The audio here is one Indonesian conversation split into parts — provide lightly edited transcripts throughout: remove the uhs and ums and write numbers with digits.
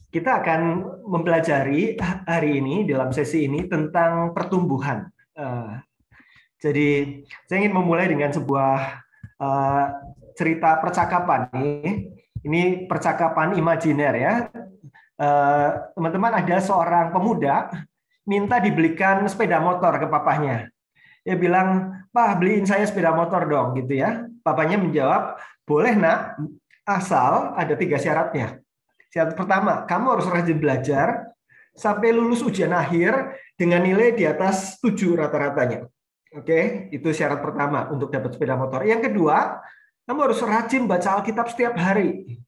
Kita akan mempelajari hari ini dalam sesi ini tentang pertumbuhan. Jadi saya ingin memulai dengan sebuah eh, cerita percakapan. Ini percakapan imajiner ya. Teman-teman, ada seorang pemuda minta dibelikan sepeda motor ke papahnya. Dia bilang, "Pak, beliin saya sepeda motor dong," gitu ya. Papanya menjawab, "Boleh nak, asal ada 3 syaratnya. Syarat pertama, kamu harus rajin belajar sampai lulus ujian akhir dengan nilai di atas 7 rata-ratanya." Oke, itu syarat pertama untuk dapat sepeda motor. Yang kedua, kamu harus rajin baca Alkitab setiap hari.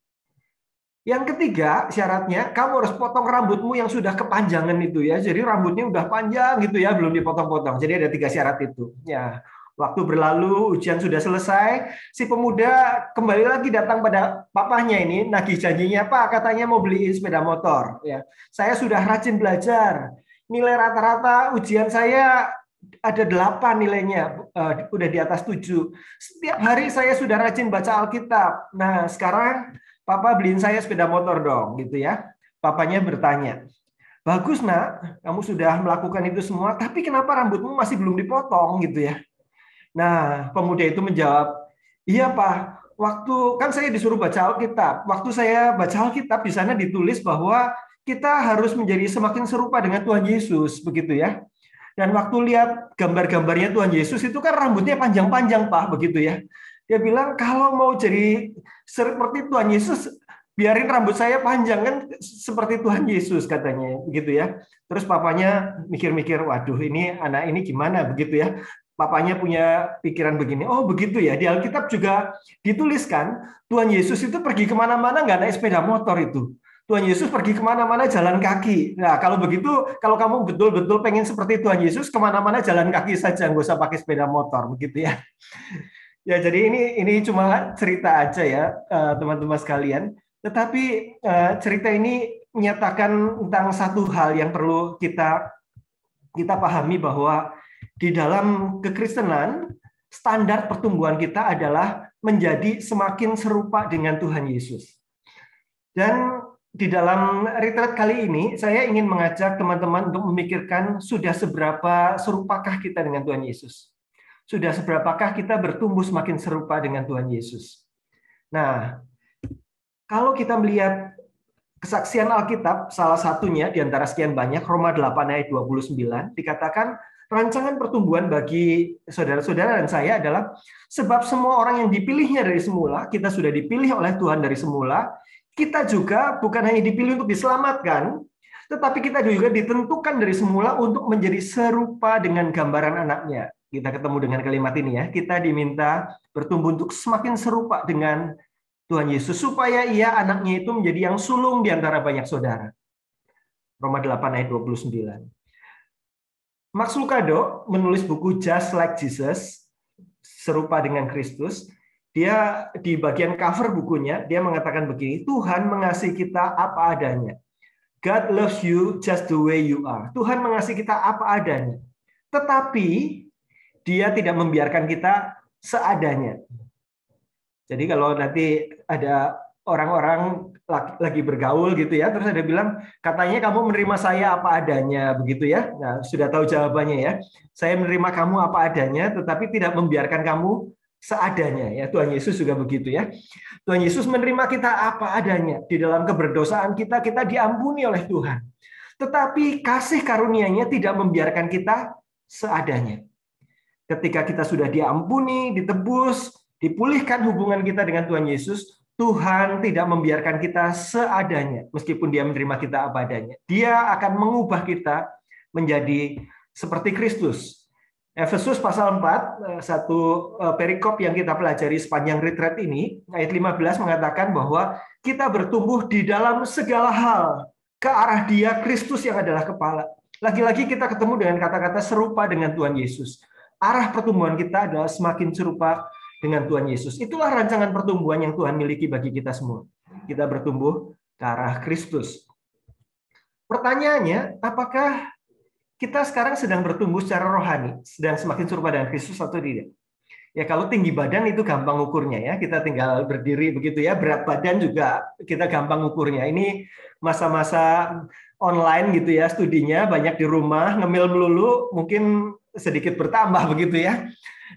Yang ketiga, syaratnya kamu harus potong rambutmu yang sudah kepanjangan itu ya. Jadi rambutnya udah panjang gitu ya, belum dipotong-potong. Jadi ada 3 syarat itu. Ya, waktu berlalu, ujian sudah selesai, si pemuda kembali lagi datang pada papahnya ini, nagih janjinya, "Pak, katanya mau beliin sepeda motor. Ya, saya sudah rajin belajar. Nilai rata-rata ujian saya ada 8 nilainya, udah di atas 7. Setiap hari saya sudah rajin baca Alkitab. Nah, sekarang Papa beliin saya sepeda motor dong," gitu ya. Papanya bertanya, "Bagus nak, kamu sudah melakukan itu semua, tapi kenapa rambutmu masih belum dipotong," gitu ya. Nah, pemuda itu menjawab, "Iya Pak, waktu kan saya disuruh baca Alkitab. Waktu saya baca Alkitab di sana ditulis bahwa kita harus menjadi semakin serupa dengan Tuhan Yesus, begitu ya. Dan waktu lihat gambar-gambarnya Tuhan Yesus itu kan rambutnya panjang-panjang, Pak, begitu ya. Dia bilang, kalau mau jadi seperti Tuhan Yesus, biarin rambut saya panjang kan seperti Tuhan Yesus," katanya, begitu ya. Terus papanya mikir-mikir, waduh ini anak ini gimana begitu ya. Papanya punya pikiran begini, oh begitu ya, di Alkitab juga dituliskan Tuhan Yesus itu pergi kemana-mana nggak naik sepeda motor itu. Tuhan Yesus pergi kemana-mana jalan kaki. Nah, kalau begitu, kalau kamu betul-betul pengen seperti Tuhan Yesus, kemana-mana jalan kaki saja, nggak usah pakai sepeda motor, begitu ya. Ya, jadi ini cuma cerita aja ya, teman-teman sekalian. Tetapi cerita ini menyatakan tentang satu hal yang perlu kita pahami, bahwa di dalam kekristenan, standar pertumbuhan kita adalah menjadi semakin serupa dengan Tuhan Yesus. Dan di dalam retreat kali ini, saya ingin mengajak teman-teman untuk memikirkan sudah seberapa serupakah kita dengan Tuhan Yesus. Sudah seberapakah kita bertumbuh semakin serupa dengan Tuhan Yesus. Nah, kalau kita melihat kesaksian Alkitab, salah satunya di antara sekian banyak, Roma 8 ayat 29, dikatakan rancangan pertumbuhan bagi saudara-saudara dan saya adalah sebab semua orang yang dipilihnya dari semula, kita sudah dipilih oleh Tuhan dari semula, kita juga bukan hanya dipilih untuk diselamatkan, tetapi kita juga ditentukan dari semula untuk menjadi serupa dengan gambaran anaknya. Kita ketemu dengan kalimat ini ya, kita diminta bertumbuh untuk semakin serupa dengan Tuhan Yesus, supaya ia anaknya itu menjadi yang sulung di antara banyak saudara. Roma 8 ayat 29. Max Lucado menulis buku Just Like Jesus, serupa dengan Kristus. Dia di bagian cover bukunya, dia mengatakan begini, Tuhan mengasihi kita apa adanya. God loves you just the way you are. Tuhan mengasihi kita apa adanya. Tetapi dia tidak membiarkan kita seadanya. Jadi kalau nanti ada orang-orang lagi bergaul gitu ya, terus ada bilang, "Katanya kamu menerima saya apa adanya," begitu ya. Nah, sudah tahu jawabannya ya. Saya menerima kamu apa adanya, tetapi tidak membiarkan kamu seadanya ya. Tuhan Yesus juga begitu ya. Tuhan Yesus menerima kita apa adanya. Di dalam keberdosaan kita diampuni oleh Tuhan. Tetapi kasih karunia-Nya tidak membiarkan kita seadanya. Ketika kita sudah diampuni, ditebus, dipulihkan hubungan kita dengan Tuhan Yesus, Tuhan tidak membiarkan kita seadanya, meskipun Dia menerima kita apa adanya. Dia akan mengubah kita menjadi seperti Kristus. Efesus pasal 4, satu perikop yang kita pelajari sepanjang retreat ini, ayat 15 mengatakan bahwa kita bertumbuh di dalam segala hal ke arah Dia, Kristus yang adalah kepala. Lagi-lagi kita ketemu dengan kata-kata serupa dengan Tuhan Yesus. Arah pertumbuhan kita adalah semakin serupa dengan Tuhan Yesus. Itulah rancangan pertumbuhan yang Tuhan miliki bagi kita semua. Kita bertumbuh ke arah Kristus. Pertanyaannya, apakah kita sekarang sedang bertumbuh secara rohani, sedang semakin serupa dengan Kristus atau tidak? Ya kalau tinggi badan itu gampang ukurnya ya, kita tinggal berdiri begitu ya. Berat badan juga kita gampang ukurnya. Ini masa-masa online gitu ya, studinya banyak di rumah, ngemil melulu, mungkin sedikit bertambah begitu ya.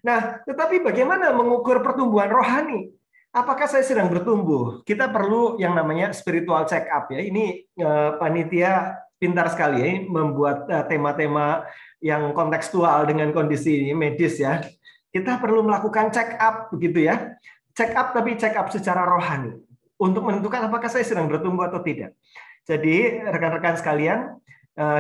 Nah, tetapi bagaimana mengukur pertumbuhan rohani? Apakah saya sedang bertumbuh? Kita perlu yang namanya spiritual check up ya. Ini panitia pintar sekali ya, membuat tema-tema yang kontekstual dengan kondisi medis ya. Kita perlu melakukan check up begitu ya. Check up tapi check up secara rohani untuk menentukan apakah saya sedang bertumbuh atau tidak. Jadi rekan-rekan sekalian,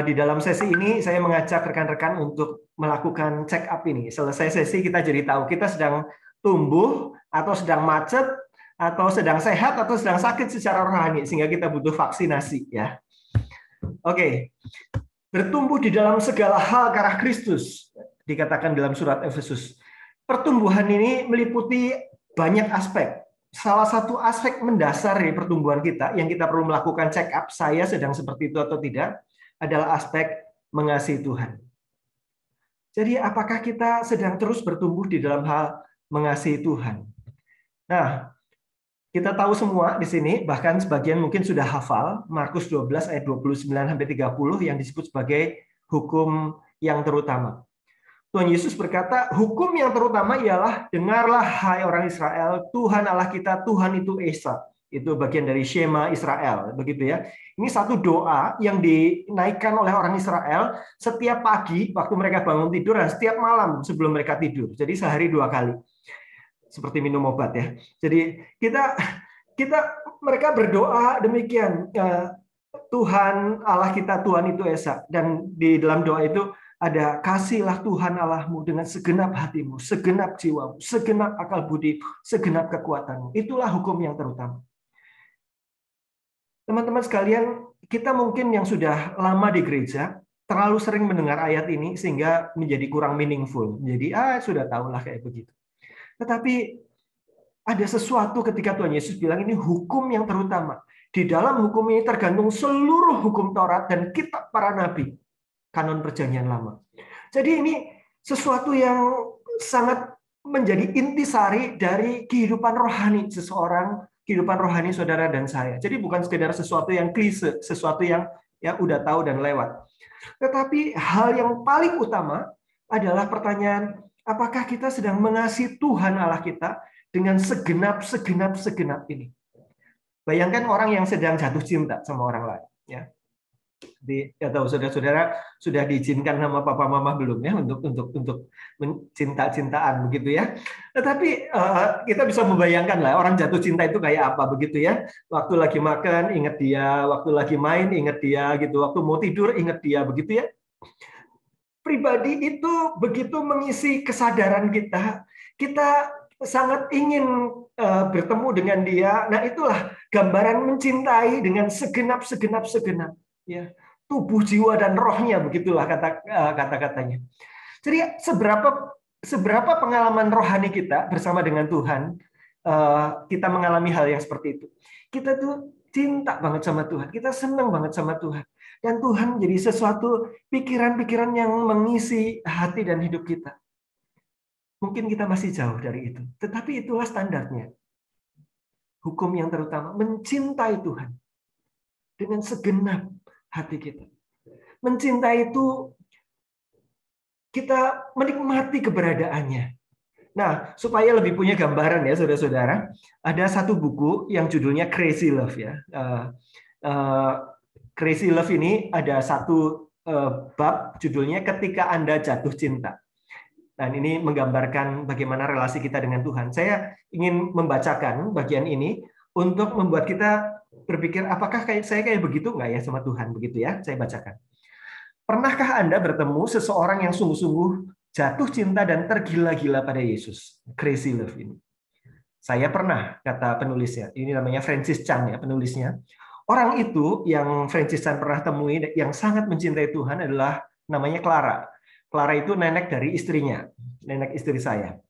di dalam sesi ini saya mengajak rekan-rekan untuk melakukan check up ini. Selesai sesi kita jadi tahu kita sedang tumbuh atau sedang macet atau sedang sehat atau sedang sakit secara rohani sehingga kita butuh vaksinasi ya. Oke. Bertumbuh di dalam segala hal ke arah Kristus dikatakan dalam surat Efesus. Pertumbuhan ini meliputi banyak aspek. Salah satu aspek mendasar dari pertumbuhan kita yang kita perlu melakukan check up, saya sedang seperti itu atau tidak, adalah aspek mengasihi Tuhan. Jadi apakah kita sedang terus bertumbuh di dalam hal mengasihi Tuhan? Nah, kita tahu semua di sini, bahkan sebagian mungkin sudah hafal, Markus 12 ayat 29-30 yang disebut sebagai hukum yang terutama. Tuhan Yesus berkata, hukum yang terutama ialah, dengarlah hai orang Israel, Tuhan Allah kita, Tuhan itu Esa. Itu bagian dari Shema Israel, begitu ya. Ini satu doa yang dinaikkan oleh orang Israel setiap pagi waktu mereka bangun tidur dan setiap malam sebelum mereka tidur. Jadi sehari 2 kali. Seperti minum obat ya. Jadi mereka berdoa demikian, Tuhan Allah kita, Tuhan itu Esa. Dan di dalam doa itu ada kasihlah Tuhan Allahmu dengan segenap hatimu, segenap jiwamu, segenap akal budi, segenap kekuatanmu. Itulah hukum yang terutama. Teman-teman sekalian, kita mungkin yang sudah lama di gereja, terlalu sering mendengar ayat ini sehingga menjadi kurang meaningful. Jadi, sudah tahulah kayak begitu. Tetapi ada sesuatu ketika Tuhan Yesus bilang ini hukum yang terutama. Di dalam hukum ini tergantung seluruh hukum Taurat dan kitab para nabi. Kanon perjanjian lama. Jadi ini sesuatu yang sangat menjadi intisari dari kehidupan rohani seseorang, kehidupan rohani saudara dan saya. Jadi bukan sekedar sesuatu yang klise, sesuatu yang ya udah tahu dan lewat. Tetapi hal yang paling utama adalah pertanyaan, apakah kita sedang mengasihi Tuhan Allah kita dengan segenap ini? Bayangkan orang yang sedang jatuh cinta sama orang lain, ya. Ya tahu saudara-saudara sudah diizinkan sama papa mama belum ya untuk cinta-cintaan begitu ya. Tetapi kita bisa membayangkan lah orang jatuh cinta itu kayak apa begitu ya. Waktu lagi makan ingat dia, waktu lagi main ingat dia gitu, waktu mau tidur ingat dia begitu ya. Pribadi itu begitu mengisi kesadaran kita, kita sangat ingin bertemu dengan dia. Nah itulah gambaran mencintai dengan segenap ya, tubuh, jiwa dan rohnya, begitulah kata-katanya. Jadi seberapa pengalaman rohani kita bersama dengan Tuhan, kita mengalami hal yang seperti itu. Kita tuh cinta banget sama Tuhan, kita senang banget sama Tuhan, dan Tuhan menjadi sesuatu pikiran-pikiran yang mengisi hati dan hidup kita. Mungkin kita masih jauh dari itu, tetapi itulah standarnya. Hukum yang terutama, mencintai Tuhan dengan segenap hati kita. Mencintai itu kita menikmati keberadaannya. Nah, supaya lebih punya gambaran ya saudara-saudara, ada satu buku yang judulnya Crazy Love ya. Crazy Love ini ada satu bab judulnya Ketika Anda Jatuh Cinta. Dan ini menggambarkan bagaimana relasi kita dengan Tuhan. Saya ingin membacakan bagian ini untuk membuat kita berpikir, apakah saya kayak begitu nggak ya sama Tuhan? Begitu ya, saya bacakan. Pernahkah Anda bertemu seseorang yang sungguh-sungguh jatuh cinta dan tergila-gila pada Yesus? Crazy love ini. Saya pernah, kata penulisnya. Ini namanya Francis Chan ya, penulisnya. Orang itu yang Francis Chan pernah temui, yang sangat mencintai Tuhan adalah namanya Clara. Clara itu nenek dari istrinya, nenek istri saya.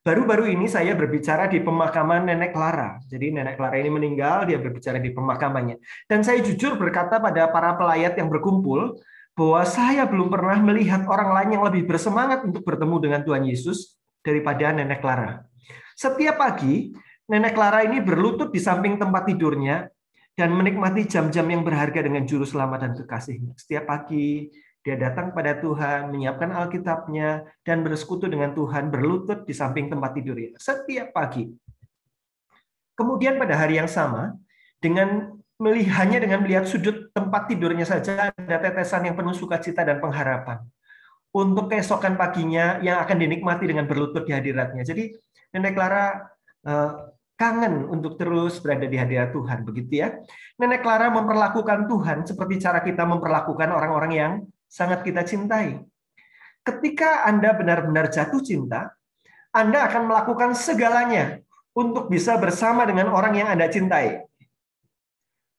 Baru-baru ini saya berbicara di pemakaman nenek Clara. Jadi nenek Clara ini meninggal, dia berbicara di pemakamannya. Dan saya jujur berkata pada para pelayat yang berkumpul, bahwa saya belum pernah melihat orang lain yang lebih bersemangat untuk bertemu dengan Tuhan Yesus daripada Nenek Clara. Setiap pagi, Nenek Clara ini berlutut di samping tempat tidurnya dan menikmati jam-jam yang berharga dengan juru selamat dan kekasihnya. Setiap pagi, dia datang pada Tuhan, menyiapkan Alkitabnya, dan bersekutu dengan Tuhan, berlutut di samping tempat tidurnya. Setiap pagi. Kemudian pada hari yang sama, hanya dengan melihat sudut tempat tidurnya saja, ada tetesan yang penuh sukacita dan pengharapan untuk keesokan paginya yang akan dinikmati dengan berlutut di hadiratnya. Jadi Nenek Clara kangen untuk terus berada di hadirat Tuhan, begitu ya. Nenek Clara memperlakukan Tuhan seperti cara kita memperlakukan orang-orang yang sangat kita cintai. Ketika Anda benar-benar jatuh cinta, Anda akan melakukan segalanya untuk bisa bersama dengan orang yang Anda cintai.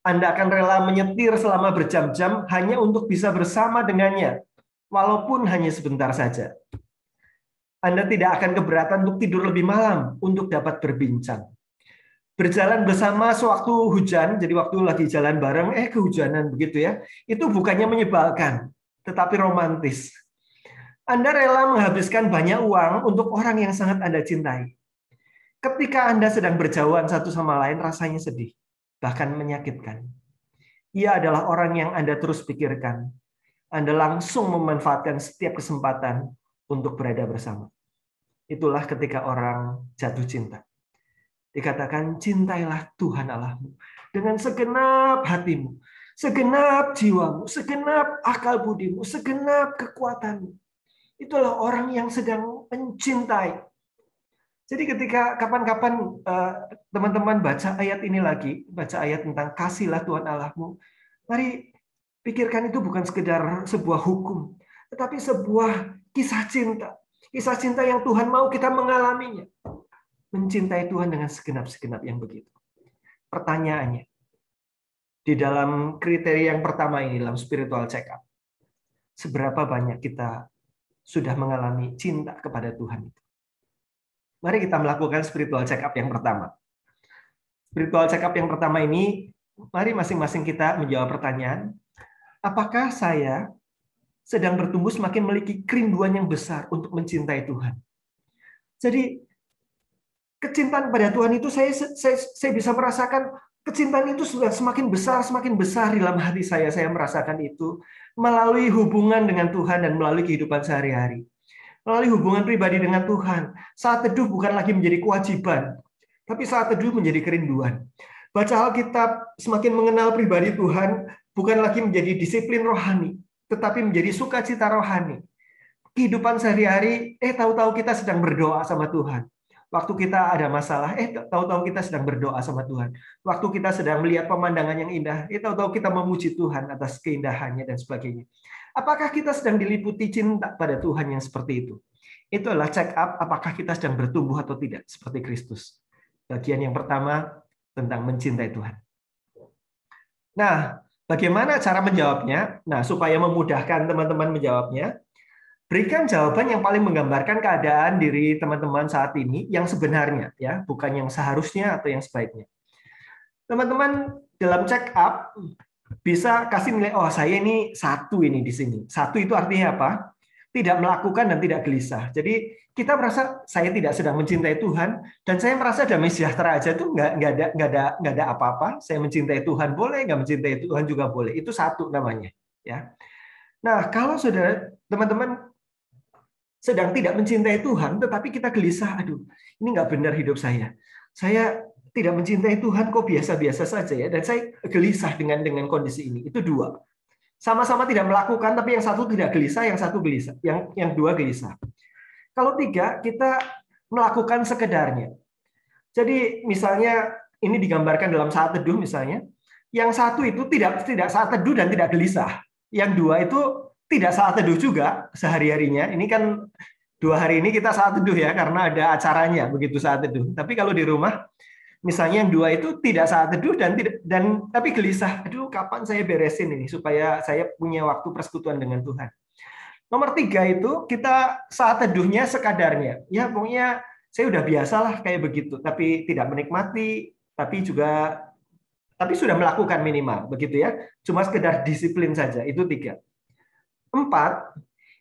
Anda akan rela menyetir selama berjam-jam hanya untuk bisa bersama dengannya, walaupun hanya sebentar saja. Anda tidak akan keberatan untuk tidur lebih malam untuk dapat berbincang. Berjalan bersama sewaktu hujan, jadi waktu lagi jalan bareng, kehujanan begitu ya, itu bukannya menyebalkan, tetapi romantis. Anda rela menghabiskan banyak uang untuk orang yang sangat Anda cintai. Ketika Anda sedang berjauhan satu sama lain, rasanya sedih, bahkan menyakitkan. Ia adalah orang yang Anda terus pikirkan. Anda langsung memanfaatkan setiap kesempatan untuk berada bersama. Itulah ketika orang jatuh cinta. Dikatakan, cintailah Tuhan Allahmu dengan segenap hatimu, segenap jiwamu, segenap akal budimu, segenap kekuatanmu. Itulah orang yang sedang mencintai. Jadi ketika kapan-kapan teman-teman baca ayat ini lagi, baca ayat tentang kasihlah Tuhan Allahmu, mari pikirkan itu bukan sekedar sebuah hukum, tetapi sebuah kisah cinta. Kisah cinta yang Tuhan mau kita mengalaminya. Mencintai Tuhan dengan segenap-segenap yang begitu. Pertanyaannya, di dalam kriteria yang pertama ini, dalam spiritual check-up, seberapa banyak kita sudah mengalami cinta kepada Tuhan itu? Mari kita melakukan spiritual check-up yang pertama. Spiritual check-up yang pertama ini, mari masing-masing kita menjawab pertanyaan, apakah saya sedang bertumbuh semakin memiliki kerinduan yang besar untuk mencintai Tuhan? Jadi, kecintaan pada Tuhan itu saya bisa merasakan kecintaan itu sudah semakin besar di dalam hati saya. Saya merasakan itu melalui hubungan dengan Tuhan dan melalui kehidupan sehari-hari. Melalui hubungan pribadi dengan Tuhan. Saat teduh bukan lagi menjadi kewajiban, tapi saat teduh menjadi kerinduan. Baca Alkitab semakin mengenal pribadi Tuhan, bukan lagi menjadi disiplin rohani, tetapi menjadi sukacita rohani. Kehidupan sehari-hari, tahu-tahu kita sedang berdoa sama Tuhan. Waktu kita ada masalah, tahu-tahu kita sedang berdoa sama Tuhan. Waktu kita sedang melihat pemandangan yang indah, tahu-tahu kita memuji Tuhan atas keindahannya dan sebagainya. Apakah kita sedang diliputi cinta pada Tuhan yang seperti itu? Itu adalah check up apakah kita sedang bertumbuh atau tidak seperti Kristus. Bagian yang pertama tentang mencintai Tuhan. Nah, bagaimana cara menjawabnya? Nah, supaya memudahkan teman-teman menjawabnya, berikan jawaban yang paling menggambarkan keadaan diri teman-teman saat ini yang sebenarnya, ya, bukan yang seharusnya atau yang sebaiknya. Teman-teman dalam check up bisa kasih nilai, saya ini 1 ini di sini. 1 itu artinya apa? Tidak melakukan dan tidak gelisah. Jadi kita merasa saya tidak sedang mencintai Tuhan dan saya merasa damai sejahtera aja tuh nggak ada apa-apa. Saya mencintai Tuhan boleh, nggak mencintai Tuhan juga boleh. Itu 1 namanya, ya. Nah, kalau saudara teman-teman sedang tidak mencintai Tuhan, tetapi kita gelisah, aduh, ini nggak benar hidup saya. Saya tidak mencintai Tuhan, kok biasa-biasa saja ya, dan saya gelisah dengan kondisi ini. Itu 2. Sama-sama tidak melakukan, tapi yang 1 tidak gelisah, yang 1 gelisah, yang 2 gelisah. Kalau 3, kita melakukan sekedarnya. Jadi misalnya ini digambarkan dalam saat teduh misalnya, yang 1 itu tidak saat teduh dan tidak gelisah. Yang 2 itu tidak saat teduh juga sehari-harinya. Ini kan 2 hari ini kita saat teduh ya, karena ada acaranya begitu saat teduh. Tapi kalau di rumah, misalnya yang 2 itu tidak saat teduh dan tapi gelisah. Aduh, kapan saya beresin ini supaya saya punya waktu persekutuan dengan Tuhan. Nomor 3 itu kita saat teduhnya sekadarnya. Ya pokoknya saya udah biasalah kayak begitu, tapi tidak menikmati, tapi sudah melakukan minimal begitu ya. Cuma sekedar disiplin saja. Itu 3. 4,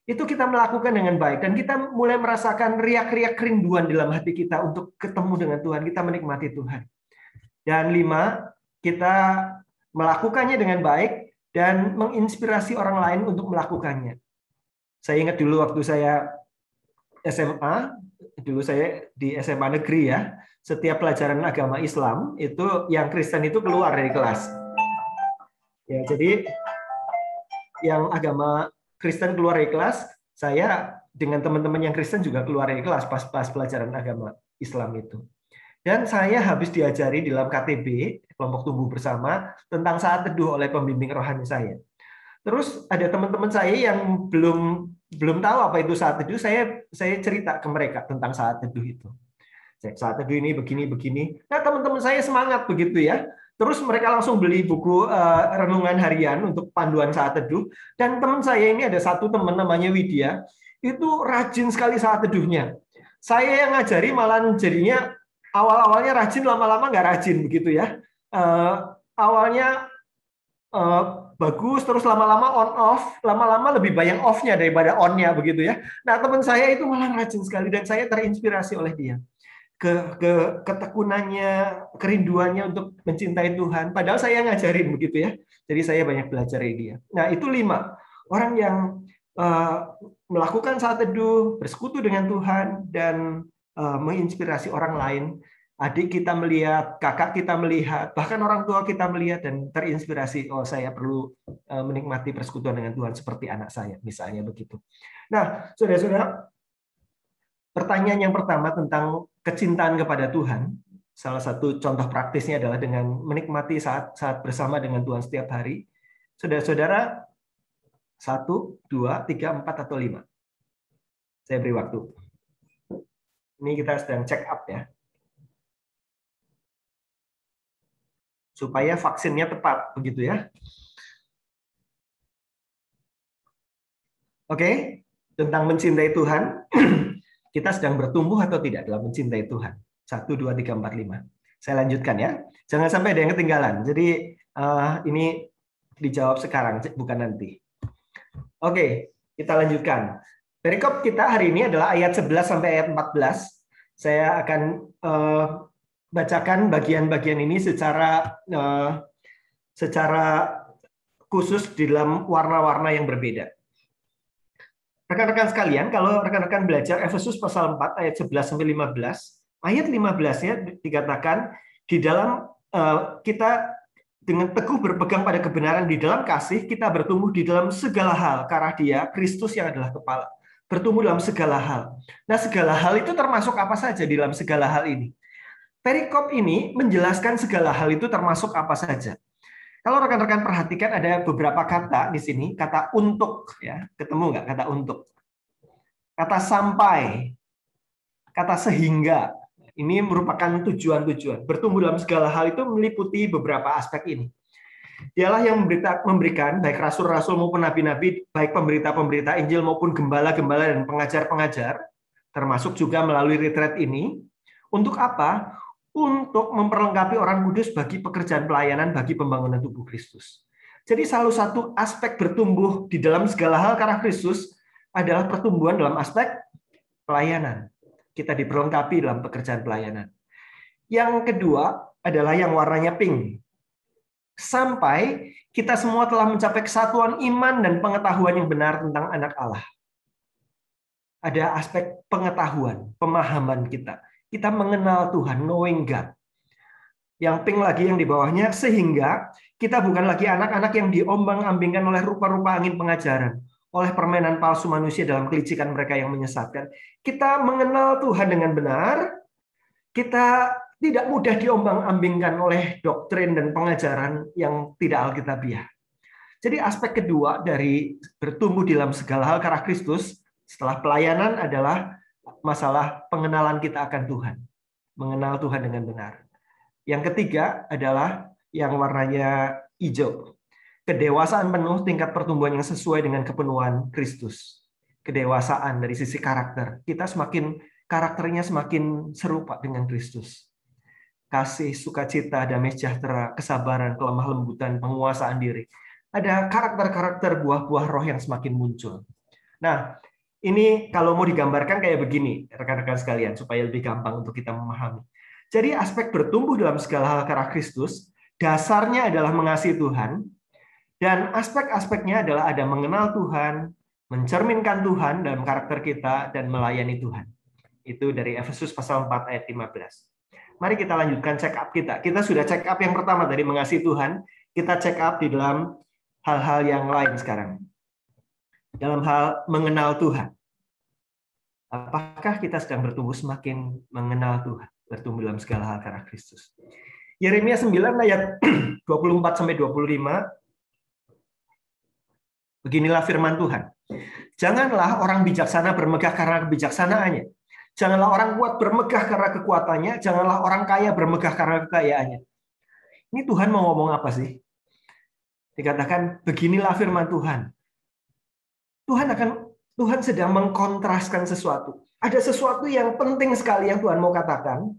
itu kita melakukan dengan baik dan kita mulai merasakan riak-riak kerinduan dalam hati kita untuk ketemu dengan Tuhan, kita menikmati Tuhan. Dan 5, kita melakukannya dengan baik dan menginspirasi orang lain untuk melakukannya. Saya ingat dulu waktu saya SMA, dulu saya di SMA negeri ya, setiap pelajaran agama Islam itu yang Kristen itu keluar dari kelas. Ya, jadi yang agama Kristen keluar dari kelas, saya dengan teman-teman yang Kristen juga keluar dari kelas pas pelajaran agama Islam itu. Dan saya habis diajari di dalam KTB, kelompok tumbuh bersama, tentang saat teduh oleh pembimbing rohani saya. Terus ada teman-teman saya yang belum tahu apa itu saat teduh, saya cerita ke mereka tentang saat teduh itu. Saat teduh ini begini. Nah, teman-teman saya semangat begitu ya. Terus mereka langsung beli buku renungan harian untuk panduan saat teduh. Dan teman saya ini ada satu teman namanya Widya, itu rajin sekali saat teduhnya. Saya yang ngajari malah jadinya awal-awalnya rajin, lama-lama nggak rajin begitu ya. Awalnya bagus, terus lama-lama on off, lama-lama lebih banyak off-nya daripada on-nya begitu ya. Nah, teman saya itu malah rajin sekali dan saya terinspirasi oleh dia. Ketekunannya, kerinduannya untuk mencintai Tuhan. Padahal saya ngajarin begitu ya. Jadi saya banyak belajar dari dia. Nah, itu 5 orang yang melakukan saat teduh, bersekutu dengan Tuhan dan menginspirasi orang lain. Adik kita melihat, kakak kita melihat, bahkan orang tua kita melihat dan terinspirasi. Oh, saya perlu menikmati persekutuan dengan Tuhan seperti anak saya, misalnya begitu. Nah, saudara-saudara, pertanyaan yang pertama tentang kecintaan kepada Tuhan, salah satu contoh praktisnya adalah dengan menikmati saat bersama dengan Tuhan setiap hari. Saudara-saudara, 1, 2, 3, 4, atau 5? Saya beri waktu. Ini kita sedang check up ya. Supaya vaksinnya tepat, begitu ya. Oke, tentang mencintai Tuhan, kita sedang bertumbuh atau tidak dalam mencintai Tuhan? 1, 2, 3, 4, 5. Saya lanjutkan ya. Jangan sampai ada yang ketinggalan. Jadi ini dijawab sekarang, bukan nanti. Oke, kita lanjutkan. Perikop kita hari ini adalah ayat 11 sampai ayat 14. Saya akan bacakan bagian-bagian ini secara khusus di dalam warna-warna yang berbeda. Rekan-rekan sekalian, kalau rekan-rekan belajar Efesus pasal 4 ayat 11 sampai 15, ayat 15-nya dikatakan di dalam kita dengan teguh berpegang pada kebenaran di dalam kasih, kita bertumbuh di dalam segala hal karena Dia, Kristus yang adalah kepala. Bertumbuh dalam segala hal. Nah, segala hal itu termasuk apa saja di dalam segala hal ini? Perikop ini menjelaskan segala hal itu termasuk apa saja. Kalau rekan-rekan perhatikan ada beberapa kata di sini, kata untuk, ya, ketemu nggak kata untuk? Kata sampai, kata sehingga. Ini merupakan tujuan-tujuan. Bertumbuh dalam segala hal itu meliputi beberapa aspek ini. Dialah yang memberikan, baik rasul-rasul maupun nabi-nabi, baik pemberita-pemberita Injil maupun gembala-gembala dan pengajar-pengajar, termasuk juga melalui retreat ini. Untuk apa? Untuk memperlengkapi orang kudus bagi pekerjaan pelayanan, bagi pembangunan tubuh Kristus. Jadi salah satu aspek bertumbuh di dalam segala hal karena Kristus adalah pertumbuhan dalam aspek pelayanan. Kita diperlengkapi dalam pekerjaan pelayanan. Yang kedua adalah yang warnanya pink. Sampai kita semua telah mencapai kesatuan iman dan pengetahuan yang benar tentang anak Allah. Ada aspek pengetahuan, pemahaman kita. Kita mengenal Tuhan, knowing God. Yang pink lagi yang di bawahnya, sehingga kita bukan lagi anak-anak yang diombang-ambingkan oleh rupa-rupa angin pengajaran, oleh permainan palsu manusia dalam kelicikan mereka yang menyesatkan. Kita mengenal Tuhan dengan benar, kita tidak mudah diombang-ambingkan oleh doktrin dan pengajaran yang tidak alkitabiah. Jadi aspek kedua dari bertumbuh dalam segala hal karena Kristus setelah pelayanan adalah masalah pengenalan kita akan Tuhan. Mengenal Tuhan dengan benar. Yang ketiga adalah yang warnanya hijau. Kedewasaan penuh tingkat pertumbuhan yang sesuai dengan kepenuhan Kristus. Kedewasaan dari sisi karakter. Kita karakternya semakin serupa dengan Kristus. Kasih, sukacita, damai sejahtera, kesabaran, kelemah lembutan, penguasaan diri. Ada karakter-karakter buah-buah roh yang semakin muncul. Nah, ini kalau mau digambarkan kayak begini, rekan-rekan sekalian, supaya lebih gampang untuk kita memahami. Jadi aspek bertumbuh dalam segala hal karena Kristus, dasarnya adalah mengasihi Tuhan, dan aspek-aspeknya adalah ada mengenal Tuhan, mencerminkan Tuhan dalam karakter kita, dan melayani Tuhan. Itu dari Efesus pasal 4 ayat 15. Mari kita lanjutkan check up kita. Kita sudah check up yang pertama tadi mengasihi Tuhan, kita check up di dalam hal-hal yang lain sekarang. Dalam hal mengenal Tuhan. Apakah kita sedang bertumbuh semakin mengenal Tuhan, bertumbuh dalam segala hal karena Kristus? Yeremia 9 ayat 24 sampai 25. Beginilah firman Tuhan. Janganlah orang bijaksana bermegah karena kebijaksanaannya. Janganlah orang kuat bermegah karena kekuatannya. Janganlah orang kaya bermegah karena kekayaannya. Ini Tuhan mau ngomong apa sih? Dikatakan, beginilah firman Tuhan. Tuhan sedang mengkontraskan sesuatu. Ada sesuatu yang penting sekali yang Tuhan mau katakan.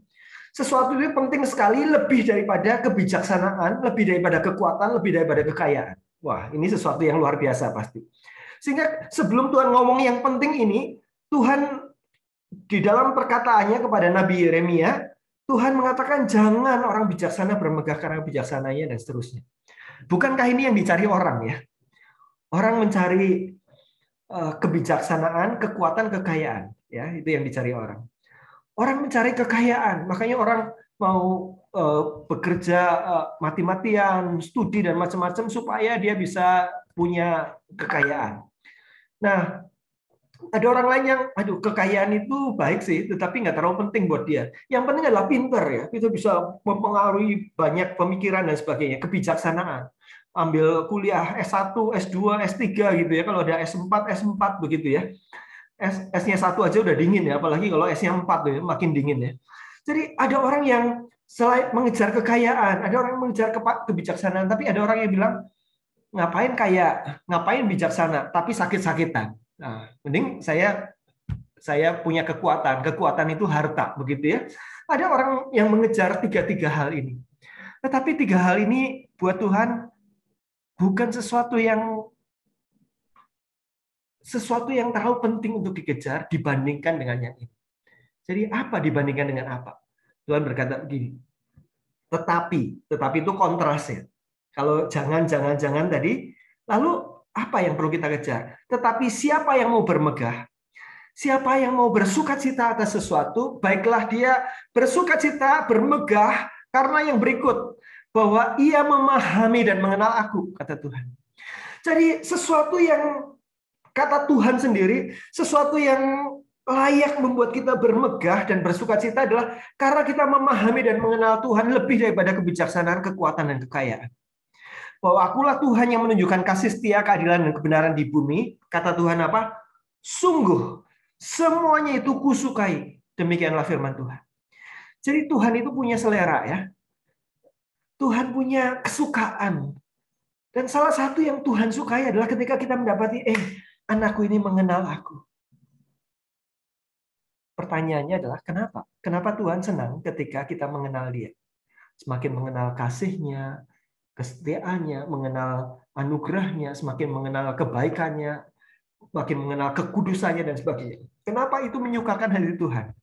Sesuatu itu penting sekali lebih daripada kebijaksanaan, lebih daripada kekuatan, lebih daripada kekayaan. Wah, ini sesuatu yang luar biasa pasti. Sehingga sebelum Tuhan ngomong yang penting ini, Tuhan di dalam perkataannya kepada Nabi Yeremia, Tuhan mengatakan jangan orang bijaksana bermegah karena bijaksananya dan seterusnya. Bukankah ini yang dicari orang ya? Orang mencari kebijaksanaan, kekuatan, kekayaan, ya itu yang dicari orang. Orang mencari kekayaan, makanya orang mau bekerja mati-matian, studi dan macam-macam supaya dia bisa punya kekayaan. Nah, ada orang lain yang, aduh kekayaan itu baik sih, tetapi nggak terlalu penting buat dia. Yang penting adalah pinter ya, itu bisa mempengaruhi banyak pemikiran dan sebagainya, kebijaksanaan. Ambil kuliah S1, S2, S3 gitu ya. Kalau ada S4, S4 begitu ya. S-nya 1 aja udah dingin ya, apalagi kalau S-nya 4 ya, makin dingin ya. Jadi ada orang yang selain mengejar kekayaan, ada orang yang mengejar kebijaksanaan, tapi ada orang yang bilang ngapain kaya, ngapain bijaksana, tapi sakit-sakitan. Nah, mending saya punya kekuatan. Kekuatan itu harta, begitu ya. Ada orang yang mengejar tiga hal ini. Tetapi tiga hal ini buat Tuhan bukan sesuatu yang terlalu penting untuk dikejar dibandingkan dengan yang ini. Jadi apa dibandingkan dengan apa? Tuhan berkata begini. Tetapi itu kontrasnya. Kalau jangan tadi, lalu apa yang perlu kita kejar? Tetapi siapa yang mau bermegah? Siapa yang mau bersukacita atas sesuatu, baiklah dia bersukacita, bermegah karena yang berikut, bahwa ia memahami dan mengenal aku, kata Tuhan. Jadi sesuatu yang kata Tuhan sendiri, sesuatu yang layak membuat kita bermegah dan bersukacita adalah karena kita memahami dan mengenal Tuhan lebih daripada kebijaksanaan, kekuatan, dan kekayaan. Bahwa akulah Tuhan yang menunjukkan kasih setia, keadilan, dan kebenaran di bumi. Kata Tuhan apa? Sungguh, semuanya itu kusukai. Demikianlah firman Tuhan. Jadi Tuhan itu punya selera ya. Tuhan punya kesukaan. Dan salah satu yang Tuhan sukai adalah ketika kita mendapati, anakku ini mengenal aku. Pertanyaannya adalah kenapa? Kenapa Tuhan senang ketika kita mengenal Dia? Semakin mengenal kasih-Nya, kesetiaannya, mengenal anugerah-Nya, semakin mengenal kebaikannya, makin mengenal kekudusannya dan sebagainya. Kenapa itu menyukakan hati Tuhan?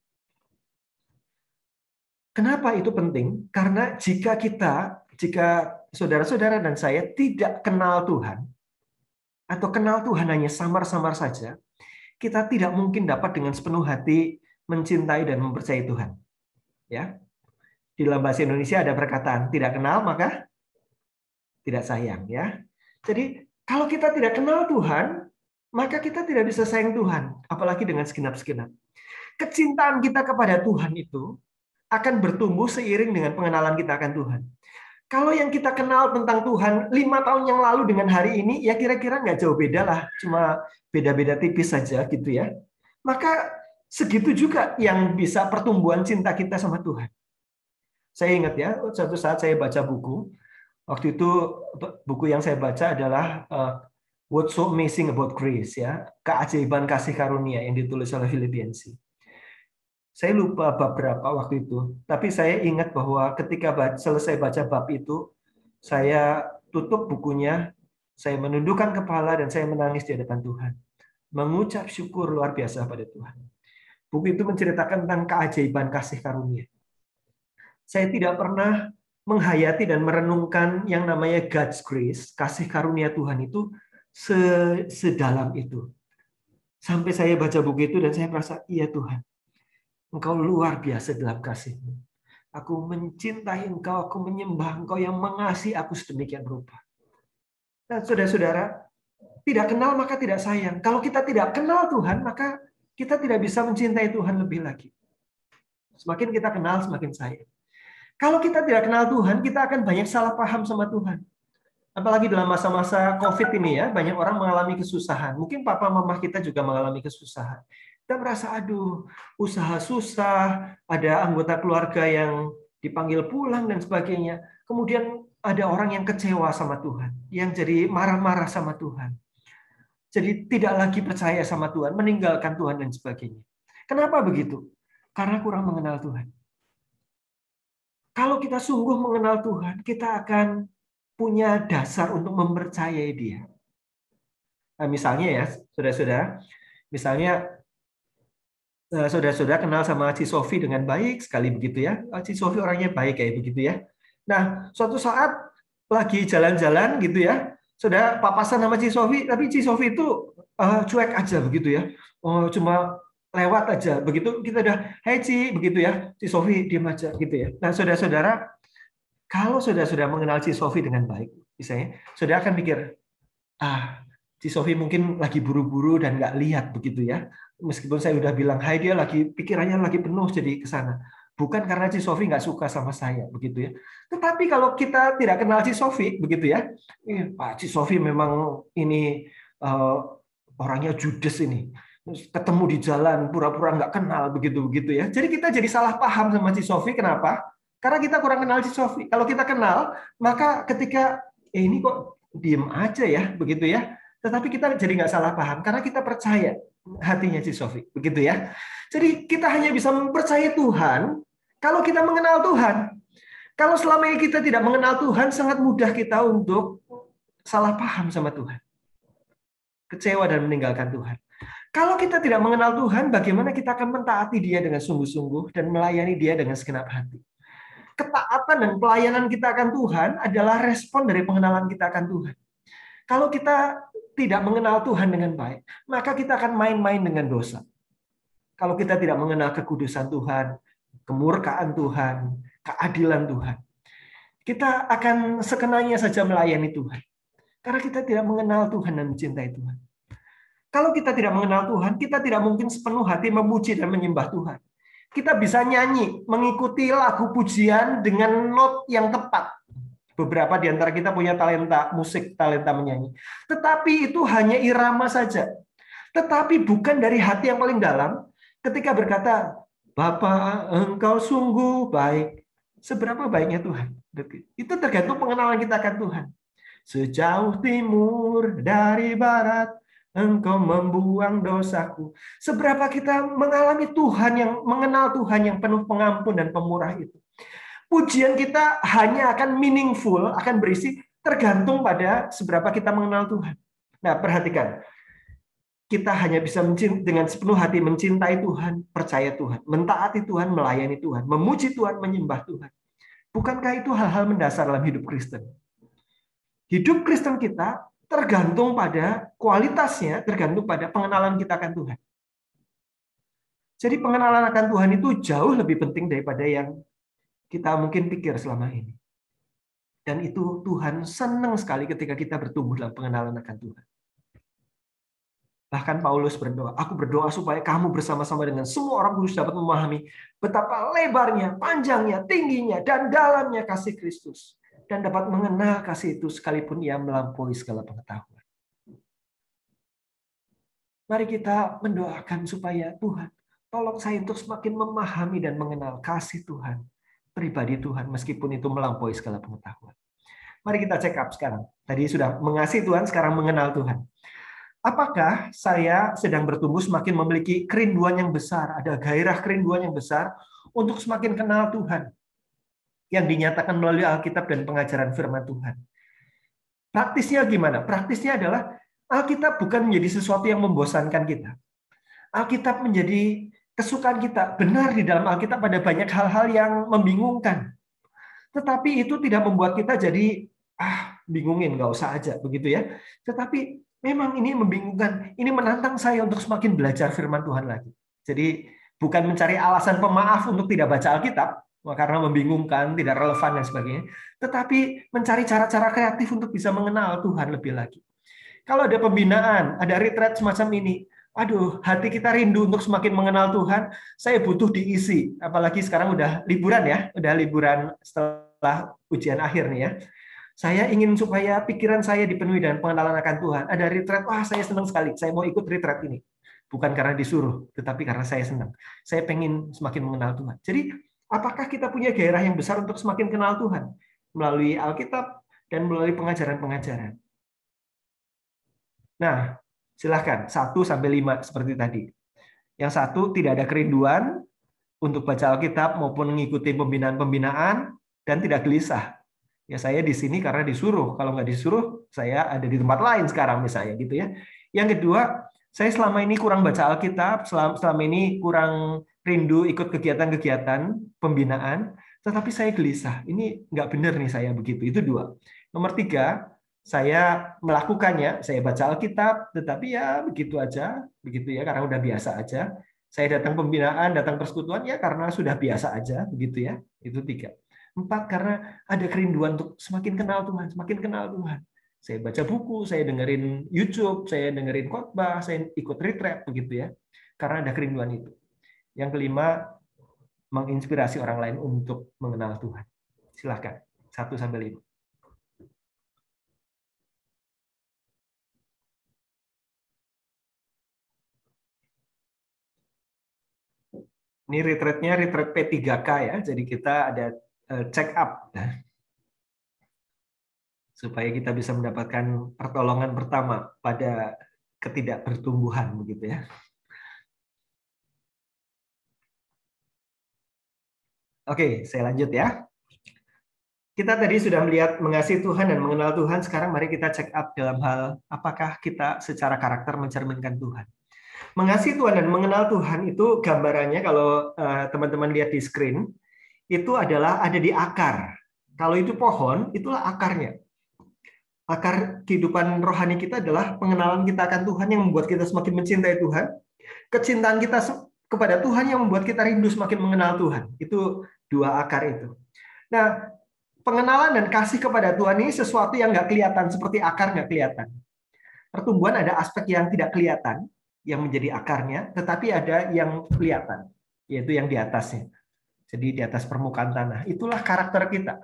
Kenapa itu penting? Karena jika saudara-saudara dan saya tidak kenal Tuhan, atau kenal Tuhan hanya samar-samar saja, kita tidak mungkin dapat dengan sepenuh hati mencintai dan mempercayai Tuhan. Ya, di dalam bahasa Indonesia ada perkataan tidak kenal maka tidak sayang. Ya, jadi kalau kita tidak kenal Tuhan, maka kita tidak bisa sayang Tuhan, apalagi dengan segenap-segenap. Kecintaan kita kepada Tuhan itu akan bertumbuh seiring dengan pengenalan kita akan Tuhan. Kalau yang kita kenal tentang Tuhan 5 tahun yang lalu dengan hari ini, ya kira-kira nggak jauh beda lah, cuma beda-beda tipis saja gitu ya. Maka segitu juga yang bisa pertumbuhan cinta kita sama Tuhan. Saya ingat ya, suatu saat saya baca buku. Waktu itu buku yang saya baca adalah What's So Amazing About Grace, ya, keajaiban kasih karunia yang ditulis oleh Philip Yancey. Saya lupa bab berapa waktu itu, tapi saya ingat bahwa ketika selesai baca bab itu, saya tutup bukunya, saya menundukkan kepala dan saya menangis di hadapan Tuhan. mengucap syukur luar biasa pada Tuhan. Buku itu menceritakan tentang keajaiban kasih karunia. Saya tidak pernah menghayati dan merenungkan yang namanya God's grace, kasih karunia Tuhan itu sedalam itu. Sampai saya baca buku itu dan saya merasa, iya Tuhan, Engkau luar biasa dalam kasih-Mu. Aku mencintai Engkau, aku menyembah Engkau yang mengasihi aku sedemikian rupa. Dan saudara-saudara, tidak kenal maka tidak sayang. Kalau kita tidak kenal Tuhan, maka kita tidak bisa mencintai Tuhan lebih lagi. Semakin kita kenal, semakin sayang. Kalau kita tidak kenal Tuhan, kita akan banyak salah paham sama Tuhan. Apalagi dalam masa-masa COVID ini ya, banyak orang mengalami kesusahan. Mungkin papa mama kita juga mengalami kesusahan. Kita merasa, aduh, usaha susah, ada anggota keluarga yang dipanggil pulang dan sebagainya. Kemudian ada orang yang kecewa sama Tuhan, yang jadi marah-marah sama Tuhan. Jadi tidak lagi percaya sama Tuhan, meninggalkan Tuhan dan sebagainya. Kenapa begitu? Karena kurang mengenal Tuhan. Kalau kita sungguh mengenal Tuhan, kita akan punya dasar untuk mempercayai Dia. Nah, misalnya ya, saudara-saudara, misalnya saudara-saudara kenal sama Ci Sofi dengan baik sekali begitu ya. Ci Sofi orangnya baik kayak begitu ya. Nah, suatu saat lagi jalan-jalan gitu ya, saudara papasan sama Ci Sofi, tapi Ci Sofi itu cuek aja begitu ya. Oh, cuma lewat aja begitu kita udah hey Ci begitu ya, Ci Sofi diam aja gitu ya. Nah, saudara-saudara, kalau saudara-saudara mengenal Ci Sofi dengan baik, misalnya saudara akan mikir, Ci Sofi mungkin lagi buru-buru dan nggak lihat begitu ya. Meskipun saya udah bilang hai, dia lagi pikirannya lagi penuh jadi ke sana. Bukan karena Ci Sofi nggak suka sama saya begitu ya. Tetapi kalau kita tidak kenal Ci Sofi begitu ya, Pak Ci Sofi memang ini orangnya judes ini. Ketemu di jalan pura-pura nggak kenal begitu ya. Jadi kita jadi salah paham sama Ci Sofi. Kenapa? Karena kita kurang kenal Ci Sofi. Kalau kita kenal, maka ketika ini kok diem aja ya begitu ya. Tetapi kita jadi nggak salah paham karena kita percaya hatinya Ci Sofi, begitu ya. Jadi kita hanya bisa mempercayai Tuhan kalau kita mengenal Tuhan. Kalau selama ini kita tidak mengenal Tuhan, sangat mudah kita untuk salah paham sama Tuhan, kecewa dan meninggalkan Tuhan. Kalau kita tidak mengenal Tuhan, bagaimana kita akan mentaati Dia dengan sungguh-sungguh dan melayani Dia dengan segenap hati? Ketaatan dan pelayanan kita akan Tuhan adalah respon dari pengenalan kita akan Tuhan. Kalau kita tidak mengenal Tuhan dengan baik, maka kita akan main-main dengan dosa. Kalau kita tidak mengenal kekudusan Tuhan, kemurkaan Tuhan, keadilan Tuhan, kita akan sekenanya saja melayani Tuhan. Karena kita tidak mengenal Tuhan dan mencintai Tuhan. Kalau kita tidak mengenal Tuhan, kita tidak mungkin sepenuh hati memuji dan menyembah Tuhan. Kita bisa nyanyi, mengikuti lagu pujian dengan not yang tepat. Beberapa di antara kita punya talenta musik, talenta menyanyi. Tetapi itu hanya irama saja. Tetapi bukan dari hati yang paling dalam ketika berkata, Bapa, Engkau sungguh baik. Seberapa baiknya Tuhan? Itu tergantung pengenalan kita akan Tuhan. Sejauh timur dari barat, Engkau membuang dosaku. Seberapa kita mengalami Tuhan yang mengenal Tuhan yang penuh pengampun dan pemurah itu. Pujian kita hanya akan meaningful, akan berisi tergantung pada seberapa kita mengenal Tuhan. Nah, perhatikan. Kita hanya bisa dengan sepenuh hati mencintai Tuhan, percaya Tuhan, mentaati Tuhan, melayani Tuhan, memuji Tuhan, menyembah Tuhan. Bukankah itu hal-hal mendasar dalam hidup Kristen? Hidup Kristen kita tergantung pada kualitasnya, tergantung pada pengenalan kita akan Tuhan. Jadi pengenalan akan Tuhan itu jauh lebih penting daripada yang kita mungkin pikir selama ini. Dan itu Tuhan senang sekali ketika kita bertumbuh dalam pengenalan akan Tuhan. Bahkan Paulus berdoa, aku berdoa supaya kamu bersama-sama dengan semua orang kudus dapat memahami betapa lebarnya, panjangnya, tingginya, dan dalamnya kasih Kristus. Dan dapat mengenal kasih itu sekalipun ia melampaui segala pengetahuan. Mari kita mendoakan supaya Tuhan, tolong saya untuk semakin memahami dan mengenal kasih Tuhan, pribadi Tuhan, meskipun itu melampaui segala pengetahuan. Mari kita check up sekarang. Tadi sudah mengasihi Tuhan, sekarang mengenal Tuhan. Apakah saya sedang bertumbuh semakin memiliki kerinduan yang besar, ada gairah kerinduan yang besar untuk semakin kenal Tuhan yang dinyatakan melalui Alkitab dan pengajaran firman Tuhan? Praktisnya gimana? Praktisnya adalah Alkitab bukan menjadi sesuatu yang membosankan kita. Alkitab menjadi kesukaan kita. Benar, di dalam Alkitab ada banyak hal-hal yang membingungkan. Tetapi itu tidak membuat kita jadi bingungin, nggak usah aja begitu ya. Tetapi memang ini membingungkan, ini menantang saya untuk semakin belajar firman Tuhan lagi. Jadi bukan mencari alasan pemaaf untuk tidak baca Alkitab karena membingungkan, tidak relevan dan sebagainya, tetapi mencari cara-cara kreatif untuk bisa mengenal Tuhan lebih lagi. Kalau ada pembinaan, ada retreat semacam ini, aduh, hati kita rindu untuk semakin mengenal Tuhan. Saya butuh diisi, apalagi sekarang udah liburan ya, udah liburan setelah ujian akhir nih ya. Saya ingin supaya pikiran saya dipenuhi dengan pengenalan akan Tuhan. Ada retreat, wah saya senang sekali, saya mau ikut retreat ini. Bukan karena disuruh, tetapi karena saya senang. Saya pengen semakin mengenal Tuhan. Jadi, apakah kita punya gairah yang besar untuk semakin kenal Tuhan? Melalui Alkitab dan melalui pengajaran-pengajaran. Nah, silahkan 1-5 seperti tadi. Yang satu, tidak ada kerinduan untuk baca Alkitab maupun mengikuti pembinaan-pembinaan dan tidak gelisah. Ya saya di sini karena disuruh. Kalau nggak disuruh, saya ada di tempat lain sekarang misalnya gitu ya. Yang kedua, saya selama ini kurang baca Alkitab, selama ini kurang rindu ikut kegiatan-kegiatan pembinaan, tetapi saya gelisah. Ini nggak benar nih saya begitu. Itu 2. Nomor 3, saya melakukannya, saya baca Alkitab, tetapi ya begitu aja, begitu ya, karena udah biasa aja. Saya datang pembinaan, datang persekutuan ya karena sudah biasa aja, begitu ya. Itu 3. 4, karena ada kerinduan untuk semakin kenal Tuhan, semakin kenal Tuhan. Saya baca buku, saya dengerin YouTube, saya dengerin khotbah, saya ikut retreat, begitu ya. Karena ada kerinduan itu. Yang kelima, menginspirasi orang lain untuk mengenal Tuhan. Silakan, 1-5. Ini retreatnya retreat P3K ya, jadi kita ada check up supaya kita bisa mendapatkan pertolongan pertama pada ketidakbertumbuhan begitu ya. Oke, saya lanjut ya. Kita tadi sudah melihat mengasihi Tuhan dan mengenal Tuhan, sekarang mari kita check up dalam hal apakah kita secara karakter mencerminkan Tuhan. Mengasihi Tuhan dan mengenal Tuhan itu gambarannya kalau teman-teman lihat di screen, itu adalah ada di akar. Kalau itu pohon, itulah akarnya. Akar kehidupan rohani kita adalah pengenalan kita akan Tuhan yang membuat kita semakin mencintai Tuhan. Kecintaan kita kepada Tuhan yang membuat kita rindu semakin mengenal Tuhan. Itu 2 akar itu. Nah, pengenalan dan kasih kepada Tuhan ini sesuatu yang nggak kelihatan, seperti akar nggak kelihatan. Pertumbuhan ada aspek yang tidak kelihatan, yang menjadi akarnya, tetapi ada yang kelihatan, yaitu yang di atasnya. Jadi di atas permukaan tanah. Itulah karakter kita.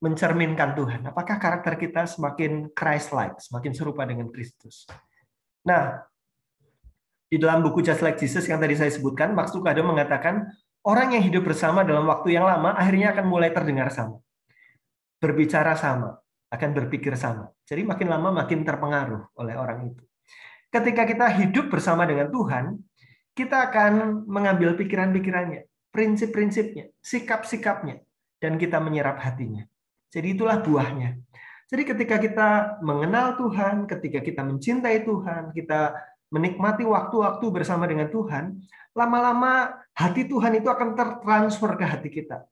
Mencerminkan Tuhan. Apakah karakter kita semakin Christ-like, semakin serupa dengan Kristus? Nah, di dalam buku Just Like Jesus yang tadi saya sebutkan, Max Lucado mengatakan, orang yang hidup bersama dalam waktu yang lama akhirnya akan mulai terdengar sama. Berbicara sama, akan berpikir sama. Jadi makin lama makin terpengaruh oleh orang itu. Ketika kita hidup bersama dengan Tuhan, kita akan mengambil pikiran-pikirannya, prinsip-prinsipnya, sikap-sikapnya, dan kita menyerap hatinya. Jadi itulah buahnya. Jadi ketika kita mengenal Tuhan, ketika kita mencintai Tuhan, kita menikmati waktu-waktu bersama dengan Tuhan, lama-lama hati Tuhan itu akan tertransfer ke hati kita.